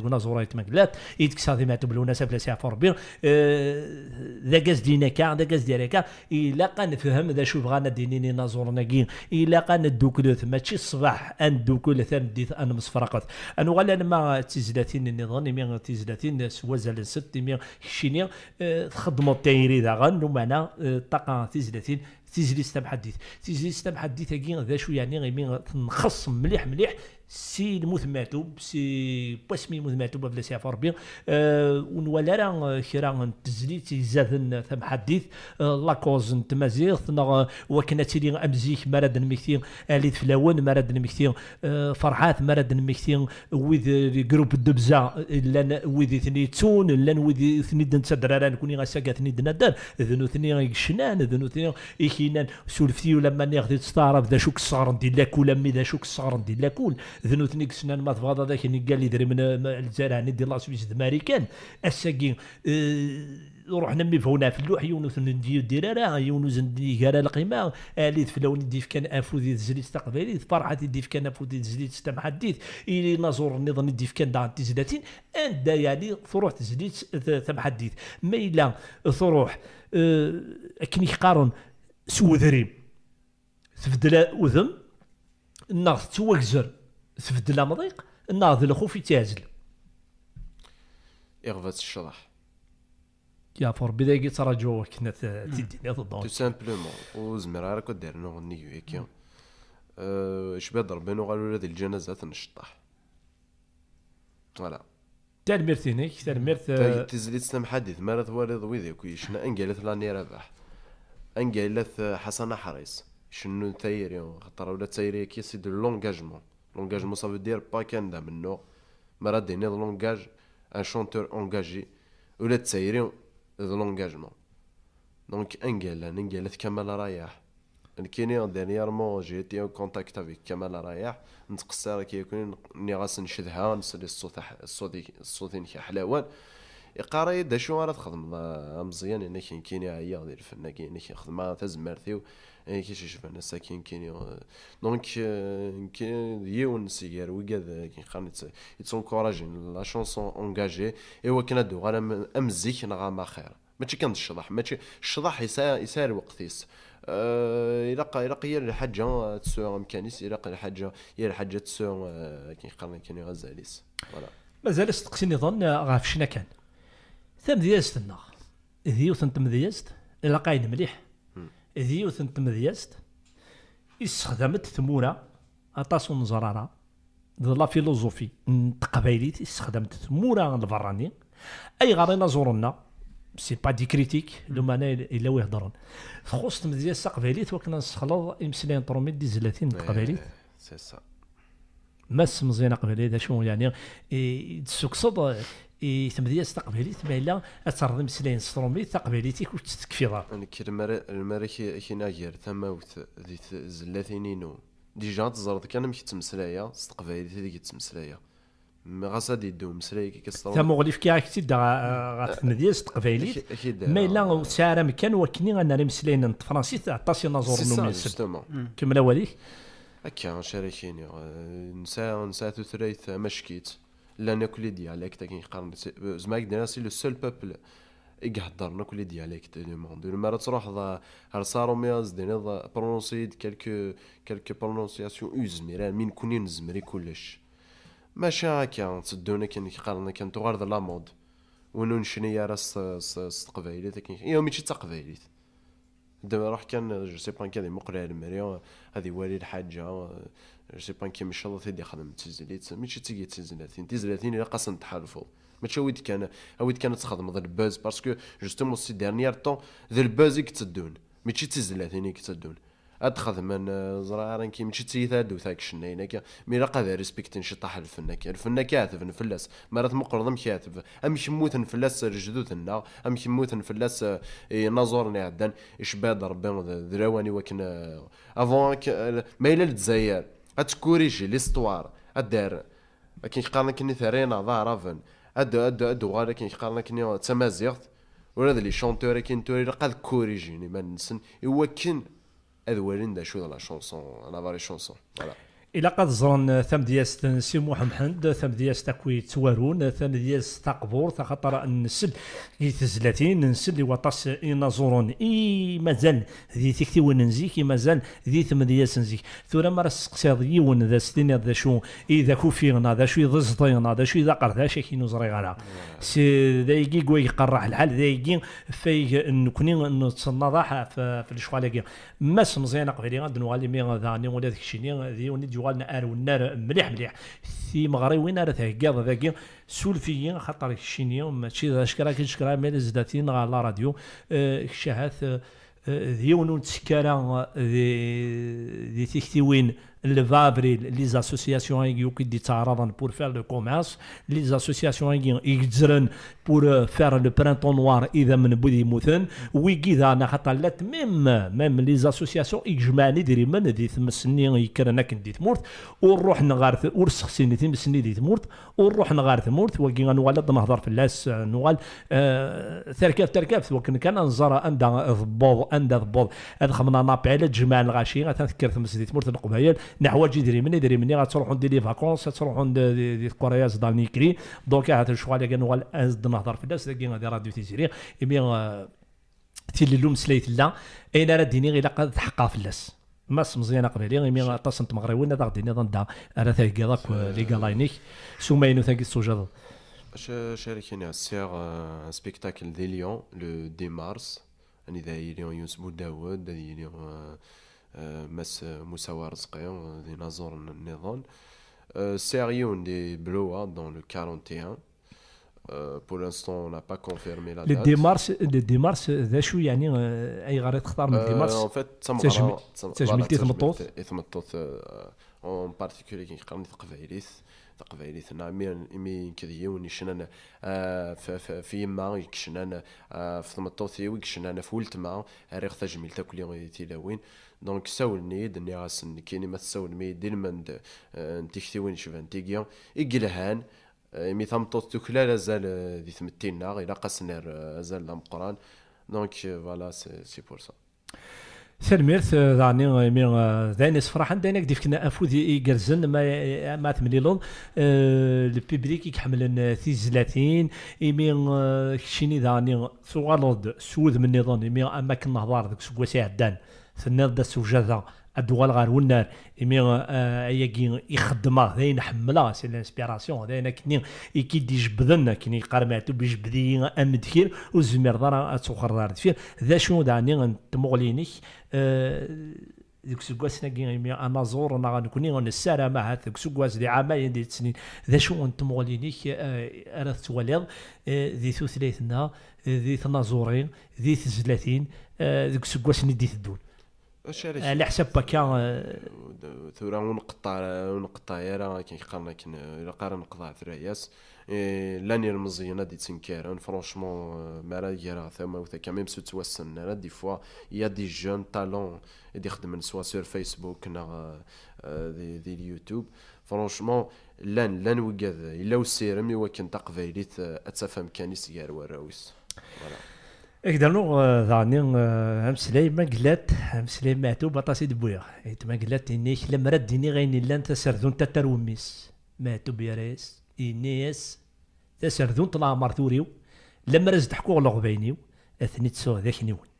قلنا زورايت مقلات يدك ساعه ما تبلونا سافلا ساعه فوربي ذا غاز دينا كاع ذا غاز ديالك الا قنفهم ذا شوف غانا دينيني نازورنا كي الا قندوكلوث ماشي الصباح اندوكل ثان ديت انا مصفرقت انا ولا ما تيزلاتين النظام مي تيزلاتين سوازل ست مي شيني تخدموا التايري ذا غن ومعنا طاقه تيزلاتين تيزلي ستام حديث تيزلي ستام حديث كي ذا شو يعني غير نخص مليح سي المثماتو سي باسمي المثماتو بلا سي فوربي ونولا راه كرا تزلي تيزاد ثم حديث لاكوز نتمازيغ وكنا تيلي امزيك مراد المكتين اليت فلاون مراد المكتين فرحات مراد المكتين ويذ جروب الدبزه لان ويذ ثني تون لان ويذ ثني دنتدرا نكوني غاساكا ثني دندر ذنو ثني شنان ذنو ثني يكينان سولفتي لما ناخذ تستعرف ذا شوك الصغر ندير لاكول امي ذا شوك الصغر ندير لاكول ذنوتني كسنان ما تفاضى ذاك اللي قال لي دري من الجزائر ندير لا سويس امريكان الساكين رحنا مي فونا في اللوح يونس ندير ديرارا يونس ندي غير القيمه اليت فلون نديف كان افودي تزليت تقبلي فرحه نديف كان افودي تزليت تم حديث الى نزور النظام نديف كان دار تزلاتين اند يعني تروح تزليت تم حديث ما الا تروح كني قارن سو ذريم تفدل اذم الناس توكزر تفدل مضيق الناض الخوف يتازل يغفت الشرح يا فور بداية تراجعوا كنا تديني ضد تو سامبلومون وزمر راك دير نغني هيك شباب ضربينو قالوا هذه الجنازات نشطح فوالا تالميرتينيك تالميرت تزليت سلام حديث مرات والد ويدي كويشنا انقالت لاني رباح انقالت حسن حريص شنو تايري خاطر ولا تايري كي سي دو لونغاجمون سا فو دير با كان دا منو مرات ديني لونغاج ان شونتور انغاجي ولا تايري دو لونغاجمون دونك انقالت كمال رايح كيني دينييرمون جيتي ان كونتاكت افيك كمال رايح نتقصر كي يكون ني غاس نشدها نسالي الصوت حلاوان يقاري دا شو راه تخدم مزيان انا كاين عيا ديال الفن كاين خدمه تزمرتي كيش يشوف الناس كاين دونك كاين يون سيغار وكاد كاين يتونكوراجين لا شونسون انغاجي ايوا كندو غير امزيك نغا خير ماشي كنشطح ماشي الشطح يسار وقتيس الى هي الحاجه تسوى امكانيس الى الحاجه تسوى كاين غزاليس فوالا مازال استقسي نظن غاف شنا كان ثم ديال استنا ذيوث تمديست إلا قاين مليح ذيوث تمديست استخدمت ثمورة أطاس نزرارة لا فيلوزوفي تقبايليت استخدمت ثمورة الفراني أي غارينا زورنا سي با دي كريتيك لو معناه الا يهضرون خص تمديست تقبايليت وكنا نسخلط يمسلين طروميت دي زلاتين تقبايليت سي سا ماس مزيانه قبل هذا شنو يعني تسكسض تمدياس تقبليت ما الا اترض مسلين سترومي تقبليتي كنت تكفي دار انا الماري كي ناجر ثماوت ذي زلاتينينو ديجا تزرد كان مشي تمسلايا استقباليتي ديك تمسلايا ما غاسادي دو مسلايا كي كسطرو ثم غليف كي راكتي دا غاتمدياس تقبليت ما الا ساره مكان وكني غنري مسلين فرنسي تعطاسي نازور نو كملا وليك هكا شاركيني نسا ثلاث مشكيت لا ناكل ديالكت كي نقارن زعما كدير سي لو سول بوبل يقدر ناكل ديالكت دو موند لما تروح هر صارومياز دينا برونسيد كالكو برونسياسيون اوزمي من كونين زمري كلش ماشي هكا تسدونا كي نقارن كان تغار لا مود ونون شنيا راس استقبايلات كي يوم ماشي تقبايلات دابا روح كان جو سي بان كان مقرع المريون هذه والي الحاجه جو سي بان كي ان شاء الله تيدي خدم تزليت ماشي تيجي تزلاتين الا قاصن تحالفوا ماشي ويد كان تخدم ذا الباز باسكو جوستومون سي ديرنيير طون ذا الباز كتدون ماشي تزلاتين كتدون ادخذ من زرا رانكي ماشي تيثادو ثاك الشناينه مي لا قادر ريسبكت نشطح الفنان كاتب نفلس مرات مقرض كاتب ام شموت نفلس جدودنا ام شموت نفلس نازورني عدن اش باد ربي ذراواني وكن افون ما الى الجزائر اتكوريجي ليستوار ادار كي قالنا كني ثرينا ظهرفن ادو غير كي قالنا كني تمازيغت ولا لي شونتور كي نتوري قاد كوريجيني ما نسن يوكن أذولين دا شو لا شونسون أنا باري شونسون فوالا إلا قد زرن ثم دياس سي محمد ثم دياس تكوي توارون ثم دياس تقبور خاطر النسل يتزلاتين نسل اللي وطاس ينازورون اي مازال ذي تكتي وننزيك مازال ذي ثم دياس نزيك ثورا ما رسقسيض يون ذا ستين ذا شو اذا كوفينا ذا شو ضزطينا ذا شو اذا قرذا شي نزري غالا سي ذا يجي كوي يقرح الحال ذا يجي في نكوني نتصنضح في الشواليكي ماس مزيانه قبيلي غاد نوالي مي ذاني ولا ذاك الشيء ذي وني جوالنا ار والنار مليح في مغري وين راه تهكا ذاك سولفيين خاطر الشيني ماشي ذا شكرا كنشكرا ميل زداتين على راديو شهات ديون تسكرا دي تكتيوين الفابريل لي زاسوسياسيون qui détarradent pour faire le commerce les associations يجزرن pour faire le printemps noir اذا من بودي موثن ويكيدا انا خطلت ميم لي زاسوسياسيون يجمعني ديري من دي ثمسني يكرنا كندي تمورت ونروح نغار ورسخسيني تمسني دي تمورت ونروح نغار تمورت وكي غنولد نهضر في اللاس نوال تركاف وكن كان نزرا عند ضبوض هذا خمنا نابي على الجماعه الغاشي غتذكر ثمس دي تمورت القبايل نحواج يدري مني غتروحوا ندير فاكونس تروحوا دي كورياز دالنيكري دونك هذا الشوال كان نوال ازد نهضر في الناس لكن هذه راديو تيزيري ايمي تيلي لوم سليت لا اين راه ديني غير قد حقا في الناس ماس مزيانه قبيلي ايمي تصنت مغربيين هذا ديني ضد راه ثاقي داك لي كالاينيك سوماينو ثاقي السوجا شاركيني على السير سبيكتاكل دي ليون لو دي مارس اني ذا ليون يوسف داوود ذا ليون مس موسى رزقي دي نازور النظام Sérieux des Blois dans le 41. Pour l'instant, on n'a pas confirmé la date. Les démarches, ذا شو يعني أي غير تختار من الديمارس؟ En fait, تجميلتي ثمطوط. ثمطوط en particulier كي قرني تقبايليث نعم مي كذيون يشنن في يما يكشنن في ثمطوط يكشنن في ولتما ريغ تجميل تاكلي تيلاوين دونك ساولني دني غاسن كاين ما تساول مي ديلمند نتيكتيوين شوفان تيغيا يقلهان مي ثمطوط توكلا لازال دي ثمتينا الى قاسنر ازال مقران دونك فوالا سي بور سا سلميرت داني مي داينس فرحان داينك ديفكنا افود يقرزن ما تمليلون البيبليك يحملن تيزلاتين ايمي شيني داني سوالود سود من نظام ايمي اما كنا نهضر داك سكواسي عدان ثنا دا السوجاده الدوال غير ونار مي ياكي يخدم ذاين حملا سي لانسبيراسيون ذاين كني يكيد يجبدنا كني قرماتو بيجبدي امدكير وزمير دار تسخر دار دفير ذا شنو داني تمغلينيك ديك سكواس ناكي مي انا زور انا غنكوني غنسالة مع هذاك سكواس دي عامين ديال السنين ذا شنو نتمغلينيك راه تواليض ذي ثلاثنا ذي تنازورين ذي تزلاتين ديك سكواس ندي تدون على حسب كان ثورة ونقطع يرا كي قارنا كن إلا قارن نقطع ثرياس لاني المزيانة دي تنكارن فرانشمون ما راه يرا ثما وثا كاميم سو توسن راه دي فوا يا دي جون طالون اللي يخدمن سوا سور فيسبوك نا دي اليوتيوب فرانشمون لان وكاد الا وسيرم يوكن تقبيليت اتفهم كاني سيار وراويس فوالا اقدروا ظاني امسلاي ما قلات امسلاي ماتو بطاسي دبويا ما قلات اني لما رديني غيني لان تسردون تتروميس ماتو بيريس انيس تسردون طلع مرثوريو لما رزت حقوق لغبينيو اثني تسو ذاك نيون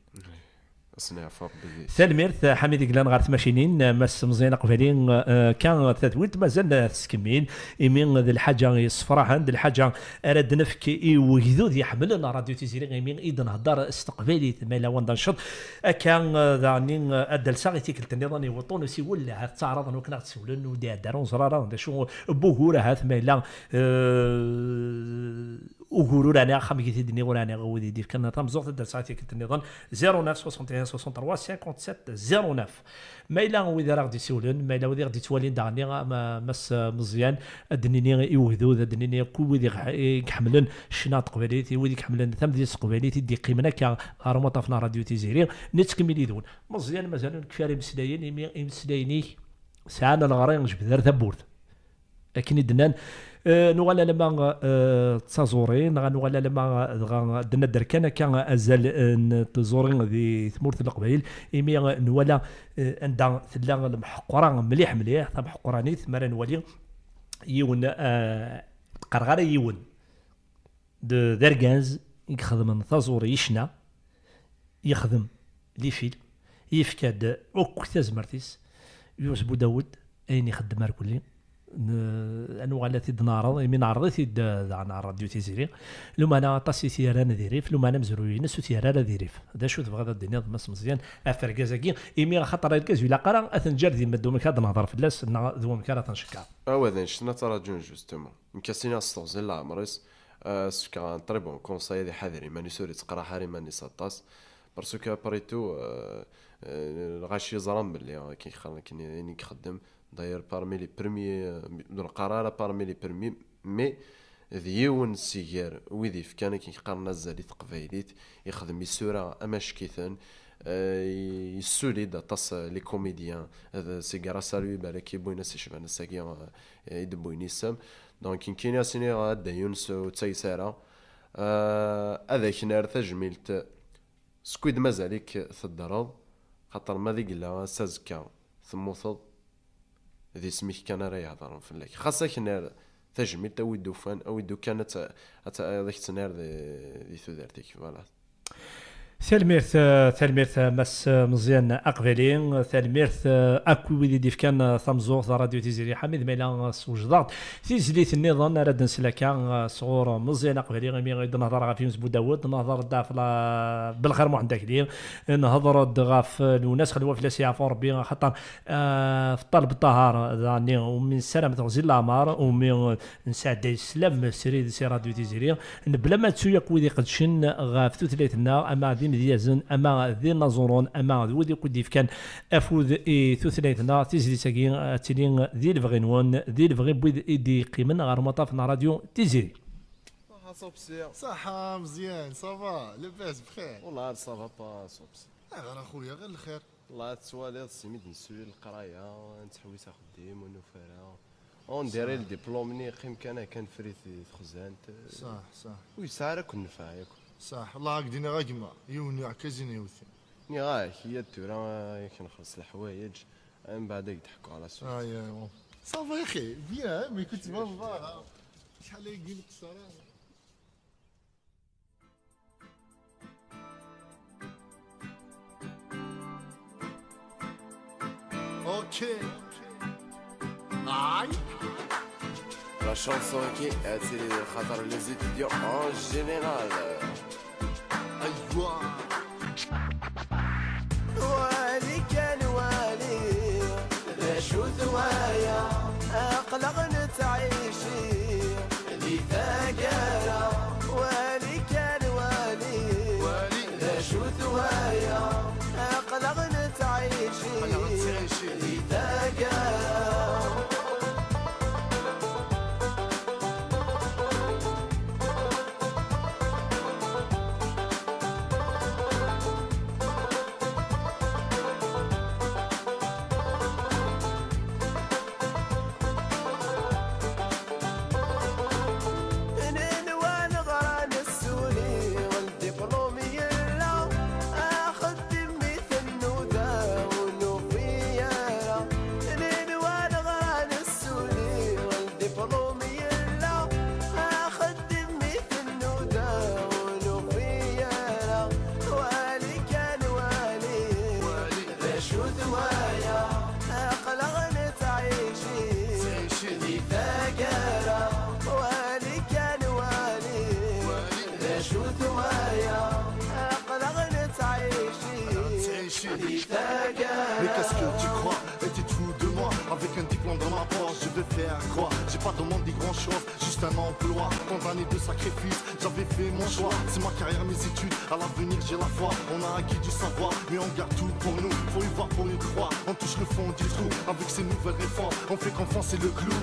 ثالميرث حميد قلان غير ثماشينين ماس مزيان قبالين كان تثويت مازال تسكمين يمين ذي الحاجه يصفراها عند الحاجه اراد نفك وجدود يحملنا راديو تيزيري يمين ايضا هدار استقبالي ما لا وند نشط كان ذاني ادل ساغيتي كلت نظني وطون سي ولا تعرض وكنا تسولن ودي دارون زراره شو بوغورا هاث ما لا وقولوا لنا خمي تدني ولا غودي دير كنا تمزوق تدر ساعتي كنت نظن 09 61 63 57 09 ما الا واذا راه غادي يسولن ما الا واذا غادي توالين داني مس مزيان الدنيني يوهدو الدنيني كويدي يحملن شناط قباليتي ويدي يحملن ثم ديال قباليتي دي قيمنا كارما طفنا راديو تيزيري نتكمل يدون مزيان مازال كفاري مسلايين مسلايني ساعنا الغرين جبدار ثبورت لكن يدنان نوغالا لما تزورين نوغالا لما دنا دركانا كان ازال تزورين ذي ثمورت القبائل ايمي نولا عندها ثلا المحقران مليح ثم محقرانيت مرا نولي يون قرغره يون دركاز يخدم تزوري يشنا يخدم لي فيل يفكاد اوك تزمرتيس يوسبو داود اين يخدم كلي انو غالتي دنار من عرضتي عن راديو تيزيري لو انا طاسي ثيران ديريف لو انا مزروين سو ثيران ديريف هذا شو تبغى الدنيا مس مزيان افركازاكي ايمي خاطر الكاز ولا قرا اثنجر ديال مدو مكا نهضر في اللاس ذو مكا تنشكا هذا شنا تراجون جوستومون مكاسينا استوزن لا عمرس سكا طري بون كونساي دي حذري ماني سوري تقرا حري ماني سطاس باسكو بريتو غاشي زرام بلي كي خلاني كنخدم d'ailleurs parmi les premiers dans le قرارة parmi les premiers mais ذيون سيجار ويدي كان كيقارنا الزاليت قبايليت يخدم السورة اماش كيثان يسولي دا طاس لي كوميديان هذا سيغارا سالوي بالك يبوينا سي شبان ساكي يدبويني السم دونك كاين سيني غادا يونس وتايسارا هذا كنار تجميلت سكويد مازاليك تضرب خاطر ما ذيك لا سازكا ثموث ذي سميك كان راه يهضرون في اللك خاصة كنا تجميل تا ويدو فان او ويدو كانت ذاك تنار ذي ثودارتيك فوالا ثالميرث مس مزيان اقبلين ثالميرث اكو ويدي ديف كان ثمزوغ راديو تيزيري حميد ميلا سوجدات تيزليت النظام راد نسلكا صغور مزيان اقبلين غير غير نهضر غا فيمس بوداود نهضر داف بالخير مو عندك لي نهضر غاف الناس خلوا في لاسيا ربي خاطر في طلب الطهاره يعني ومن سلامه غزير العمار ومن نسعد السلام سريد سي راديو تيزيري بلا ما تسويا كويدي قدشن غاف ثلاثنا اما ديازن اما ذي نازورون اما ودي كوديف كان افوذ ثلاثنا تيزي ساكين تيلين ذي الفغينون ذي الفغي بويد ايدي قيمن غير مطافنا راديو تيزيري صحة مزيان صافا لاباس بخير والله صافا با صوبسي غير اخويا غير الخير والله تسوالي السميد نسوي القرايه نتحويس خديم ونوفرها ونديري الدبلوم قيم كان فريتي خزان صح ويسارك ونفع صح الله قدينا غاكما يوني عكازين يوثي ني غاك هي التورا كنخلص الحوايج من بعد يضحكوا على سوق ايوا صافا يا اخي بيان مي كنت ما مباراه شحال يقول لك الصراحه Ok. Aïe. La chanson qui est خاطر les étudiants en général. Aïe, ouah. والي كان والي لا شو ثوايا أقلق نتعيشي لي ثقارة والي كان والي لا شو ثوايا أقلق نتعيشي لي ثقارة Mais qu'est-ce que tu crois? Et tu te fous de moi? Avec un diplôme dans ma poche, je vais faire quoi? J'ai pas demandé grand chose, juste un emploi. Condamné de sacrifice, j'avais fait mon choix. C'est ma carrière, mes études, à l'avenir j'ai la foi. On a acquis du savoir, mais on garde tout pour nous. Faut y voir pour y croire, on touche le fond du trou. Avec ces nouvelles réformes, on fait qu'enfoncer le clou.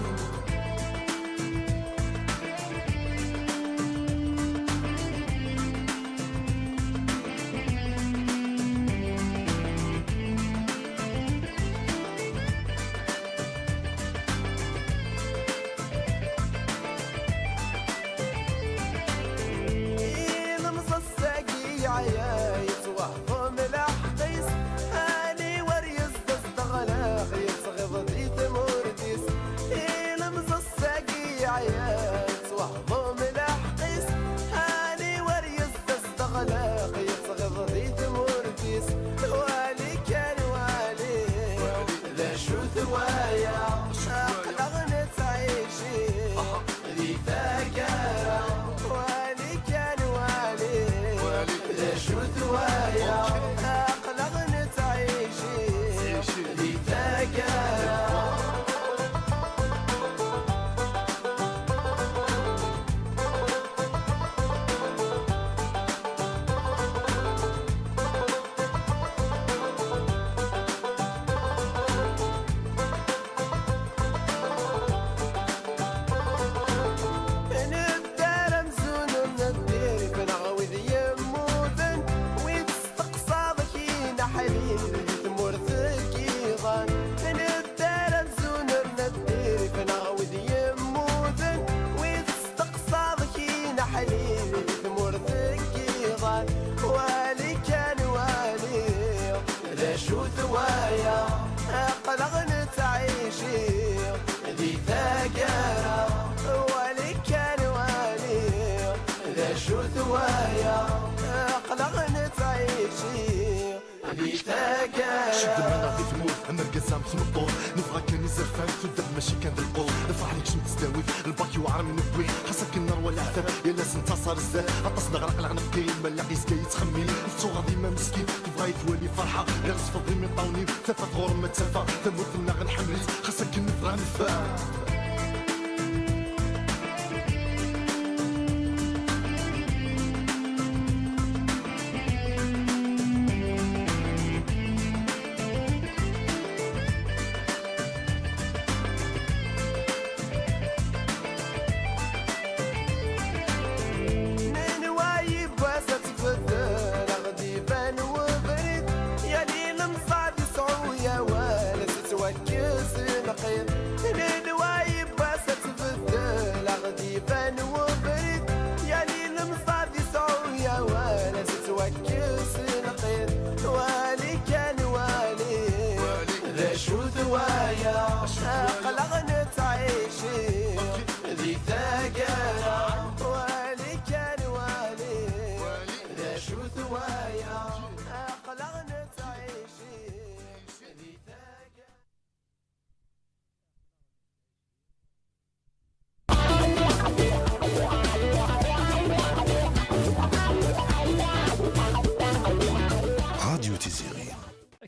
شد من غادي تموت انا القسام في المطور نبغى كان يزرفان تبدا ماشي كان بالقول دفع عليك شمت تستاوي الباكي وعر من البوي خاصك النار ولا عذاب يا لاس انتصر الزاد عطس نغرق العنق ما لاقي سكا يتخمي نفتو غادي ما مسكين تبغى يتوالي فرحه غير صفضي من طاوني ثفات غور ما تسفى تموت لنا غنحملت خاصك نفرع نفا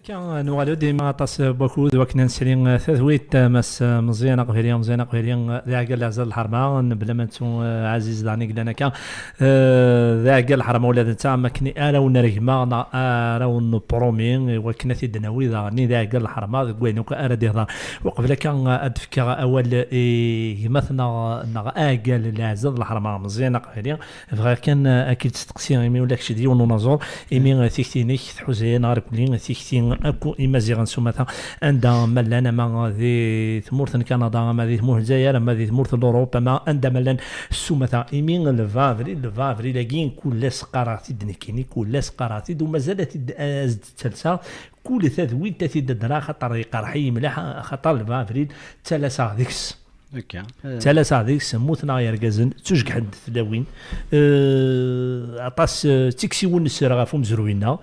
كان نوالو ديما طاس بوكو دوكنا نسرين ثويت مس مزيانه قهريان ذا قال عزيز الحرمه بلا ما نتو عزيز داني قلنا كان ذا قال الحرمه ولاد تاع مكني انا ونرجما انا ونبرومي وكنا في دناوي ذا قال الحرمه كوينو اراد يهضر وقبل كان ادفكر اول مثلا قال عزيز الحرمه مزيانه قهريان فغير كان اكيد تقسي مي ولا كشي ديال ونزور ايمي تيكتيني حوزين ناركلين تيكتين اكو ايمازيغان سومثا عندها ملان ما ذي ثمورث كندا ما ذي ثمور الجزائر ما ذي ثمورث اوروبا ما عندها ملان سومثا ايمين الفافري لاكين كل سقاراتي دنيكيني كل سقاراتي وما زالت الثالثه كل ثذوين تدرا خطر يقرحي ملاح خطر الفافري ثلاثه ديكس هكا ثلاثة هذيك سموتنا يركزن تشجع حد ثلاوين عطاس تيكسي ونسر غافو مزروينا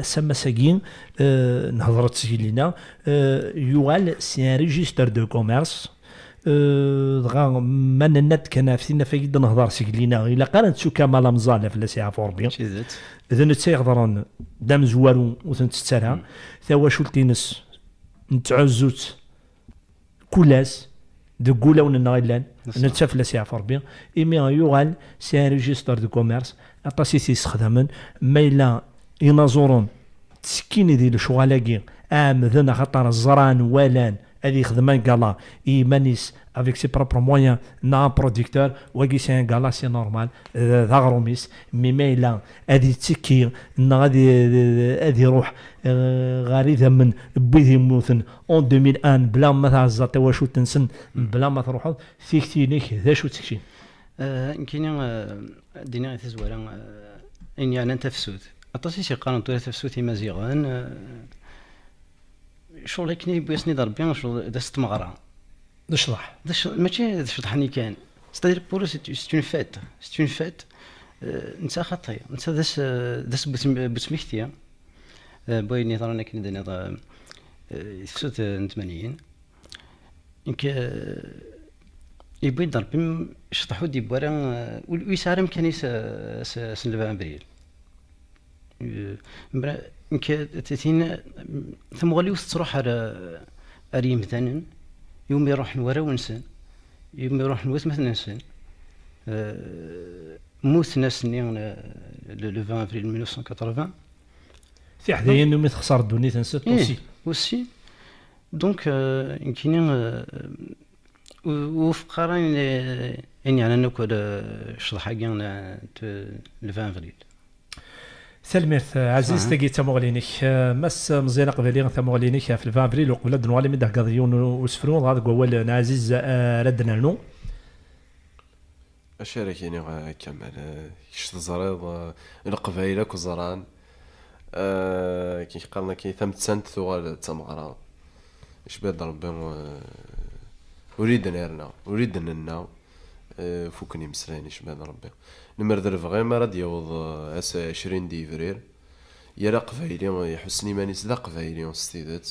سما ساكين نهضر تسجيلنا يوال سي ريجستر دو كوميرس دغا من النت كان فينا فايد نهضر سجلينا الا قالت شو كمال مزاله في لاسي فوربي اذا نتيغضرون دام زوارو وتنتسترها ثوا شولتينس نتعزوت كلاس دو قولا ونغيلان نتشاف لا سي عفر بيان ايمي يوغال سي ان ريجستر دو كوميرس اطاسي تيستخدمن ما الا ينازورون تسكيني ديال الشغالاكي ذنا خاطر الزران والان هذه خدمه كالا ايمانيس افيك سي بروبر مويان نا بروديكتور واكي سي ان كالا سي نورمال ذا غروميس مي ميلا هذه تسكي هذه يروح غريزه من بيدي موثن اون 2001 بلا ما تعزى توا شو تنسن بلا ما تروحوا فيكتينيك ذا شو تكشي يمكن دينا تزوالا اني انا تفسود اطاسي سي قانون تفسود مزيغان شغل كني بيسني ضربين شغل دست مغرى نشرح ماشي شطحني كان ستادير بور سي اون فيت نتا خطيه نتا داس بسميختيا بويني ضرنا كني دنا فسوت 80 يمكن يبغي ضرب شطحو دي بورا ويسارم كان سن ابريل يمكن تتين ثم غالي وستروح على اريم ثانن يوم يروح نورا ونسن يوم يروح نوث مثلا نسن موت ناس ني لو 20 افريل 1980 في حدايا انه ما تخسر الدنيا تنسى aussi donc يمكن وفقرين يعني انا نكون شرح حاجه لو 20 افريل سلميرث عزيز تاكي تمغلينيك مس مزيانه قبلي تمغلينيك في الفابريل وقبل دنوالي من دهك قضيون وسفرون هذا هو عزيز ردنا لنو اشاركيني كمال كيش تزريض القبايله كزران كي قالنا كي ثمت سنت ثوال تمغرا اش باد ربي اريد نيرنا اريد ننا فوكني مسراني اش باد ربي نمر درف غير ما راد يوض اس 20 ديفرير يا قفايلي يحسني مانيس ذا قفايلي ستيدات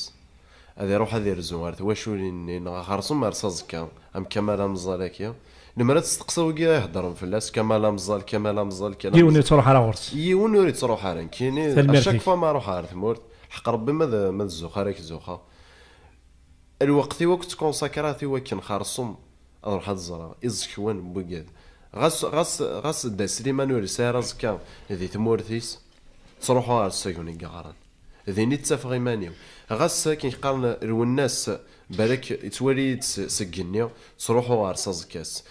هذا يروح هذا يرزوار واشو لي خرصوا مرصاز كان ام كمال مزالكيا نمر تستقصوا كي يهضرون فلاس كمال مزال يوني تروح على غرس يوني تروح على كاينين اشاك فوا ما روح على ثمورت حق ربي ما الزوخه راك زوخه الوقت وقت كونساكراتي وكن خرصهم اروح هاد الزرا ازكوان بوكاد غاس دا سليمان ورسا رازكا ذي ثمورثيس تروحوا على الساكوني كغاران ذي نيت تفغي مانيو غاس كي قارن رو الناس بالك يتولي سكنيو تروحوا على سازكاس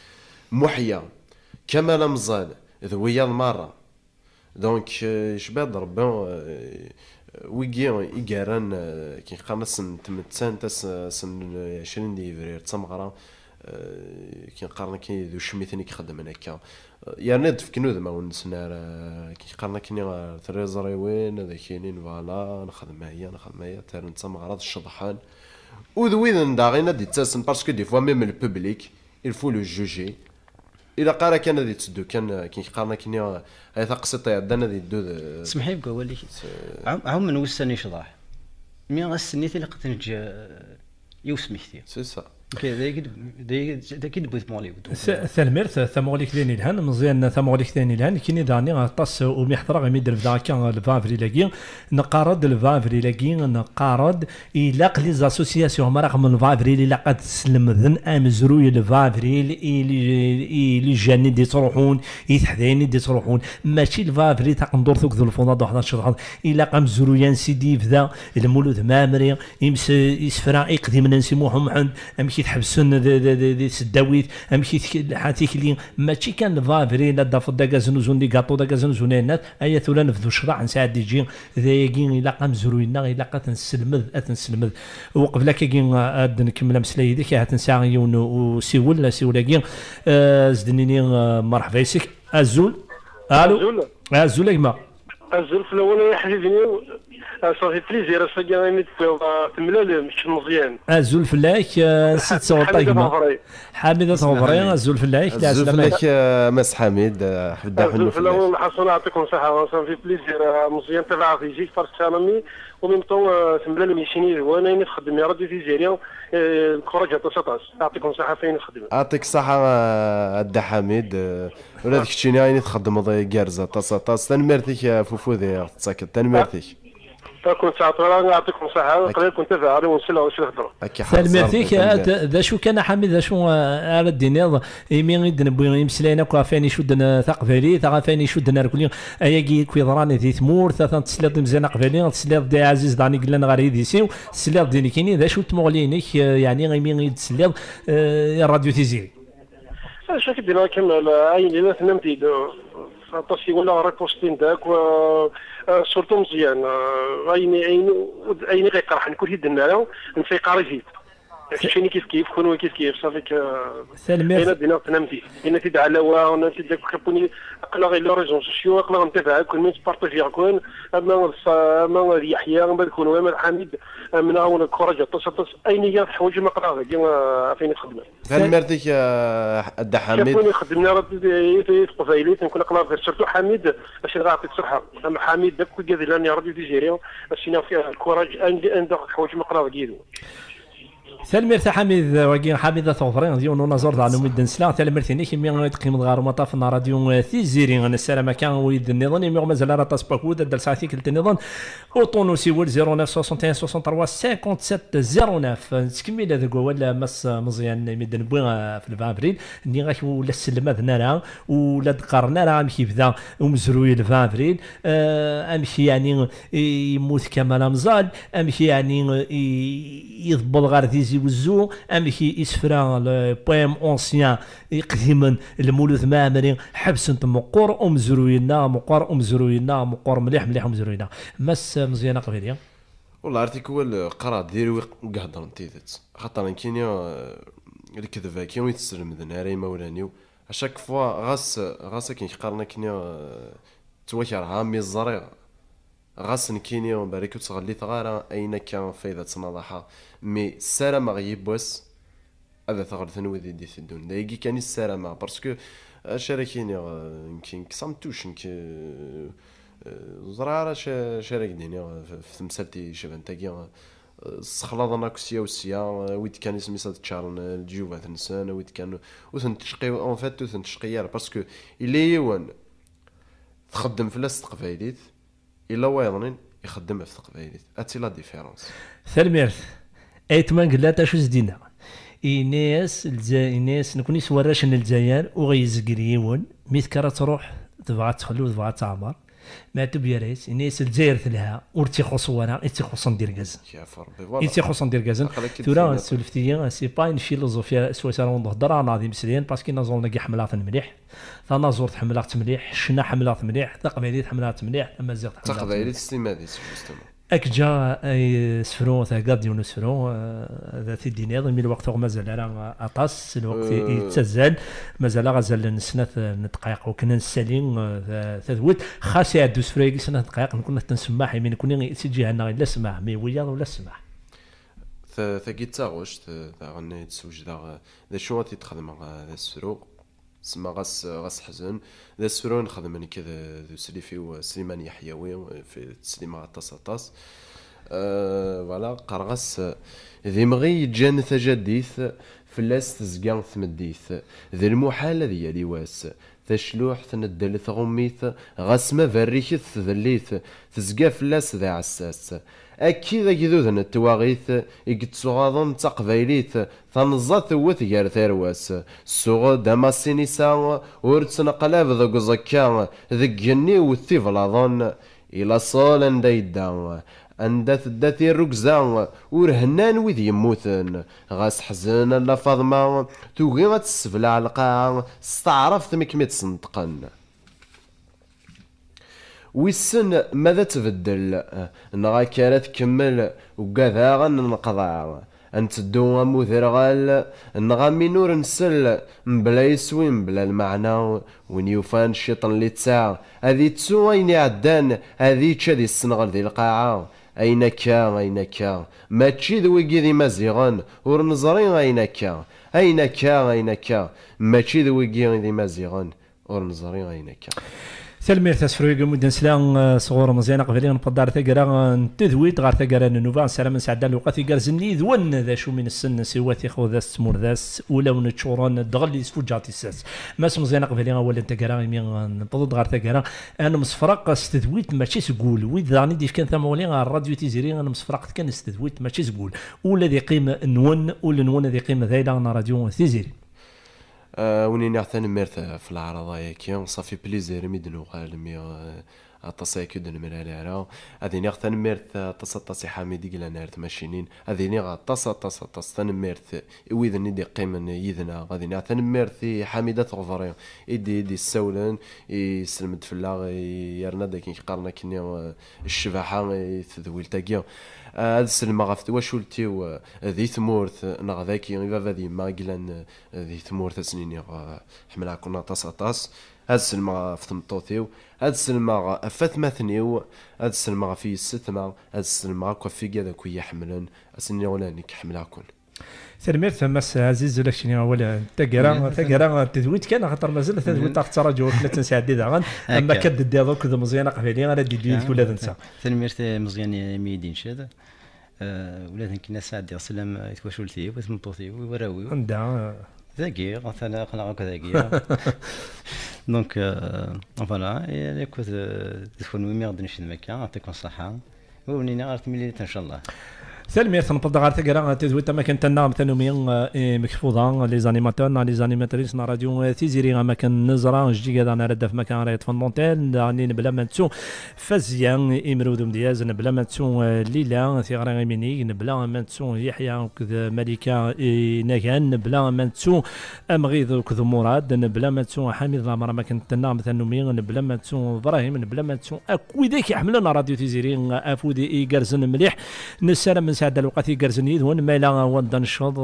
محيا كمال مزال ذويا المره دونك شباب ربي ويجي يقارن كي قارن سن تمتسان تاس سن 20 ديفرير تمغرا كي نقارن كي ذو شميثني كيخدم هكا يعني نضف كنود ما ونسنا كي قارن كني تريزريوين هذا كاينين فوالا نخدم هي تاع نتسمى غراض الشطحان وذوين داغينا دي تاسن باسكو دي فوا ميم البوبليك الفو لو جوجي الا قال كان هذه تسدو كان كي قارن كني هاي ثقسط عندنا ذي دو سمحي بقى ولي عم من وسني شضاح مي غسنيتي اللي قد نجي يوسميتي سي سا ذا كي بغيت مولي ثالميرت ثموليك ثاني الهان مزيان ثموليك ثاني الهان كيني داني طاس ومحضر غير ميدر فدا كان الفافري لاكي نقارد الفافري لاكي نقارد الى لي زاسوسياسيون رغم الفافري اللي قد تسلم ذن امزروي الفافري اللي جاني دي تروحون يتحديني دي تروحون ماشي الفافري تاع ندور ثوك ذو الفوضى دو 11 شهر الى قام زرويان سيدي فدا المولود مامري يمس يسفرا يقدم نسي محمد امشي تحبسون دي سداويت امشي حاتيك لي ماشي كان الفافري لا دافض داكازنوزون دي غاطو داكازنوزون الناس ايا ثولا نفذو شرع نساعد يجي ذاكي الى قام زروينا الى قا تنسلمذ وقبل كي نكمل مسلاي ديك هتنسى يون وسيولاكي زدنيني مرحبا يسك الزول الو الزول يا جماعه الزول في الاول حبيبني صافي بليزير صاكي تملال مش مزيان الزول فلاك ست صوتك حميدة صوفري الزول فلاك الزول فلاك مس حميد حفدا حنو في الاول حسن يعطيكم صحه صافي بليزير مزيان تبع في جيك فرش سلامي ومن طون تملال ميشيني وانا نخدم يا راديو فيزيريا الكوراج تاع يعطيكم صحه فين نخدم يعطيك الصحه الدا حميد ولا ديك الشيء يعني تخدم كارزه طاس تنمرتك فوفوذي تساكد تنمرتك كنت يعطيكم صحه قليل كنت فاعل ونسلها واش نهضروا سلمتك ذا شو كان حميد ذا شو على الدنيا يمين غيد نبغي يمسلينا كوا فين يشدنا ثقفالي ثا فين يشدنا ركلي ايا كويضراني ذي ثمور ثا تسليط مزيان قفالي تسليط دي عزيز داني قلنا غير يدي سيو تسليط ديني كاينين ذا شو تمغلينك يعني يمين غيد تسليط الراديو تيزيري اش كدير كامل عين ليله نمتي طاسي ولا ريبوستين داك و سورتو مزيان عيني غيقرحن كل يدنا له نفيق ريزيد شيني كيف كونوا كيف صافيك سلمي دينا تنمتي دينا تدعى لوا انا تدك كابوني اقلا غير لي ريزون سوسيو اقلا نتفاع كل من بارطاجي كون اما يحيى ما يكون وما حميد من اول الكوراج تصطس اينيه حوايج ما قرا كيما فين تخدم تنمرتك الدا حميد كيفون خدمنا راه في قفايليت نكون اقلا غير سيرتو حميد باش نعطيك الصحه اما حميد داك كي قال لنا راديو ديجيريا باش فيها الكوراج عند حوايج ما قرا كيدو سلمير حميد وكين حميد ثوفرين ديون نزور دانو مدن سلا تلمرتيني كيمي تقيم غار مطاف راديو ثيزيري انا السلام كان ويد النظام يمي مازال راه تاسباكو دال ساعتي كلت النظام اوطونو سيول 0961 63 57 09 تكمل هذاك ولا مس مزيان مدن بوين في الفافريل ني غاك ولا السلمه ذنا ولا دقرنا راه مشي بدا ومزروي الفافريل امشي يعني يموت كمال مزال امشي يعني يضبط غير وزو امشي يسفرا البويم اونسيان قديما المولود مامري حبس انت مقور مزروينا مقور مليح مزروينا مس مزيانه قبيله والله عرفتي هو القرا ديري قهضر نتيت خاطر كاين الكذبه كاين يتسلم ذناري مولاني اشاك فوا غاس كاين قارنا كاين توكر مي الزرير غاس كاين باريكو تغلي ثغاره اين كان فايده نضحه مي السلام غيبوس هذا ثغر ثنوي دي الدون دايقي كان السلام باسكو شاركين يمكن كسامتوش يمكن زراره شارك ديني في تمثالتي شبنتاكي الصخلاضنا كسيا وسيا ويت كان اسمي صاد تشارن الجيوفا تنسان ويت كان وثنتشقي اون فات وثنتشقيار باسكو اللي يوان تخدم في لاس قبايليت الا وايضنين يخدم في تقبايليت اتي لا ديفيرونس ثلميرث ايتمان قلات شو زدينا الناس نكوني سوراش الجزائر وغيزقريون ميثكرا تروح تبغى تخلو تبغى تعمر ما تبيا ريس الناس الجزائر تلها ورتي خصونا انت خص ندير كازن انت خص ندير كازن ترى سولفتي سي با ان فيلوزوفيا سويسرا نهضر انا غادي مسليين باسكو نازول نلقى حملات مليح ثنا زورت حملات مليح شنا حملات مليح تقبيليت حملات مليح اما زيغ حملات تقبيليت السيمادي جوستومون اكجا سفرو تاع غاديون سفرو ذات الدينار من الوقت مازال راه اطاس الوقت يتسزل مازال غازال نسنات دقائق وكنا نسالين تذوت خاص يعدو سفريق سنه دقائق نكون تنسمح من كنا سيجي عندنا لا سماح مي ويا ولا سماح ثقيت تاغوش تاع غني تسوج ذا شو تخدم هذا السفرو سما غاس حزن ذا السفرو نخدم من كذا ذو سليفي وسليمان يحيوي في السينما طاس فوالا قرغس ذي مغي جان تجديث فلاس تزقان ثمديث ذي المحال ذي لواس تشلوح تندل ثغميث غاس ما فريكث تذليث تزقى فلاس ذي عساس أكيد أكيدوذن التواغيث إكتسوغاضن تقبايليث تنزات وث غير ثرواس السوغ داماسينيسا ورتسنقلاب ذا قزكا ذكني وثيفلاضن إلى صال أندا يدا أندا تداتي الركزا ورهنان وذ يموثن غاس حزن لا فاضمة توغي غتسفلع القاع استعرفت مكميت صندقن ويسن ماذا تبدل نغا كانت تكمل وكذا غنقضع انت دو مثرغال نغا مينور نسل مبلا يسوي مبلا المعنى وين يوفان الشيطان اللي تساع هذي تسو اين عدان هذي تشادي السنغل ذي القاعة اين كا ماشي ذويكي ذي مازيغان ورنزرين اين كا ماشي ذويكي ذي مازيغان ورنزرين اين كا سلمير تسفروي مدن سلان صغور مزيانة قبلين نقدر تقرا تذويت غير تقرا نوفا سلام سعدا الوقت يقرزني ذون ذا شو من السن سواتي خو ذا سمور ذاس ولا ونتشوران دغلي سفوجاتي الساس ما مزيانة قبلين اولا تقرا يمين نبض غير تقرا انا مصفرق استذويت ماشي سقول ويذاني ديف كان ثمولين الراديو تيزيري انا مصفرق كان استذويت ماشي سقول ولا ذي قيمه نون ولا نون ذي قيمه ذايلا انا راديو تيزيري وني نعتني ميرث في العرض كي صافي بليزير ميدنو قال مي اتصايك دن مرالارا هذه نعتني ميرث تصطسي حميدي قال نارت ماشينين هذه نغا تص ميرث ويذني دي قيمن يذنا غادي نعتني ميرث حميده غفري يدي السولن يسلمد في الله يرنا داك يقارنا كني الشباحه تذويل تاكيا هذا السلمة غاف تواشولتيو ذي ثمورث نغ ذاكي غيفا ذي ما قلان ذي ثمورث سنيني حملها كنا طاس هذا السلمة في ثمطوثيو هذا السلمة فات مثنيو هذا السلمة في الستمة هذا السلمة كوفي كذا كوي يحملن اسني ولا نيك حملها كون سلمير ثمس عزيز ولا شنو ولا تقرا تدويت كان خاطر مازال تدويت تاع تراجع 3 ساعات ديال اما كد ديالك ذا مزيانه قبيلين انا ديت ولا ننسى سلمير مزيان ميدين شاد ولاد كنا ساعات ديال سلام يتواشولتي وثمطوتي وراوي عندها ذاكي غثنا قناع ذاكي دونك فوالا الا كنت تكون ويمي غادي نمشي لمكه يعطيكم الصحه ونينا غير مليت ان شاء الله سلمي تنبض غير تقرا تزويت ما كان تنام تنوميا مكفوضه لي زانيماتور لي زانيماتريس نا راديو تيزيري ما كان نزرا جدي هذا انا رد في مكان رايت فوندونتيل راني بلا ما تسو فزيان امرود مدياز بلا ما تسو ليلا ثغرا يميني بلا ما تسو يحيى وكذا ملكه نكان بلا ما تسو امغيض وكذا مراد بلا ما تسو حميد الامر ما كان تنام تنوميا بلا ما تسو ابراهيم بلا ما تسو اكويدك يحملنا راديو تيزيري افودي ايغرزن مليح نسلم سعد الوقت يقرزني ذون ما لا وندا نشوض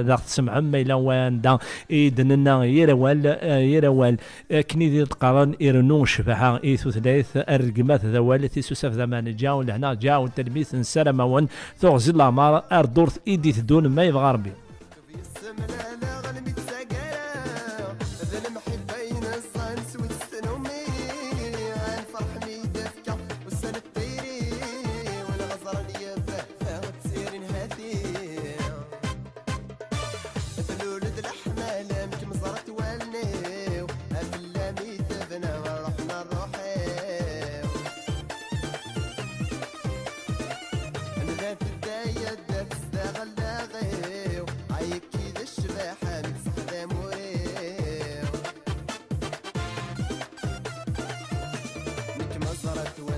ذا تسمع ما لا وندا يدننا يروال كني ذي تقارن يرنون شفحه ايثو ثلاث الرقمات ذوال تيسوسف زمان جاو لهنا جاو التلميذ نسلم ون ثغزي الامار اردورث ايدي تدون ما يبغى ربي نظرت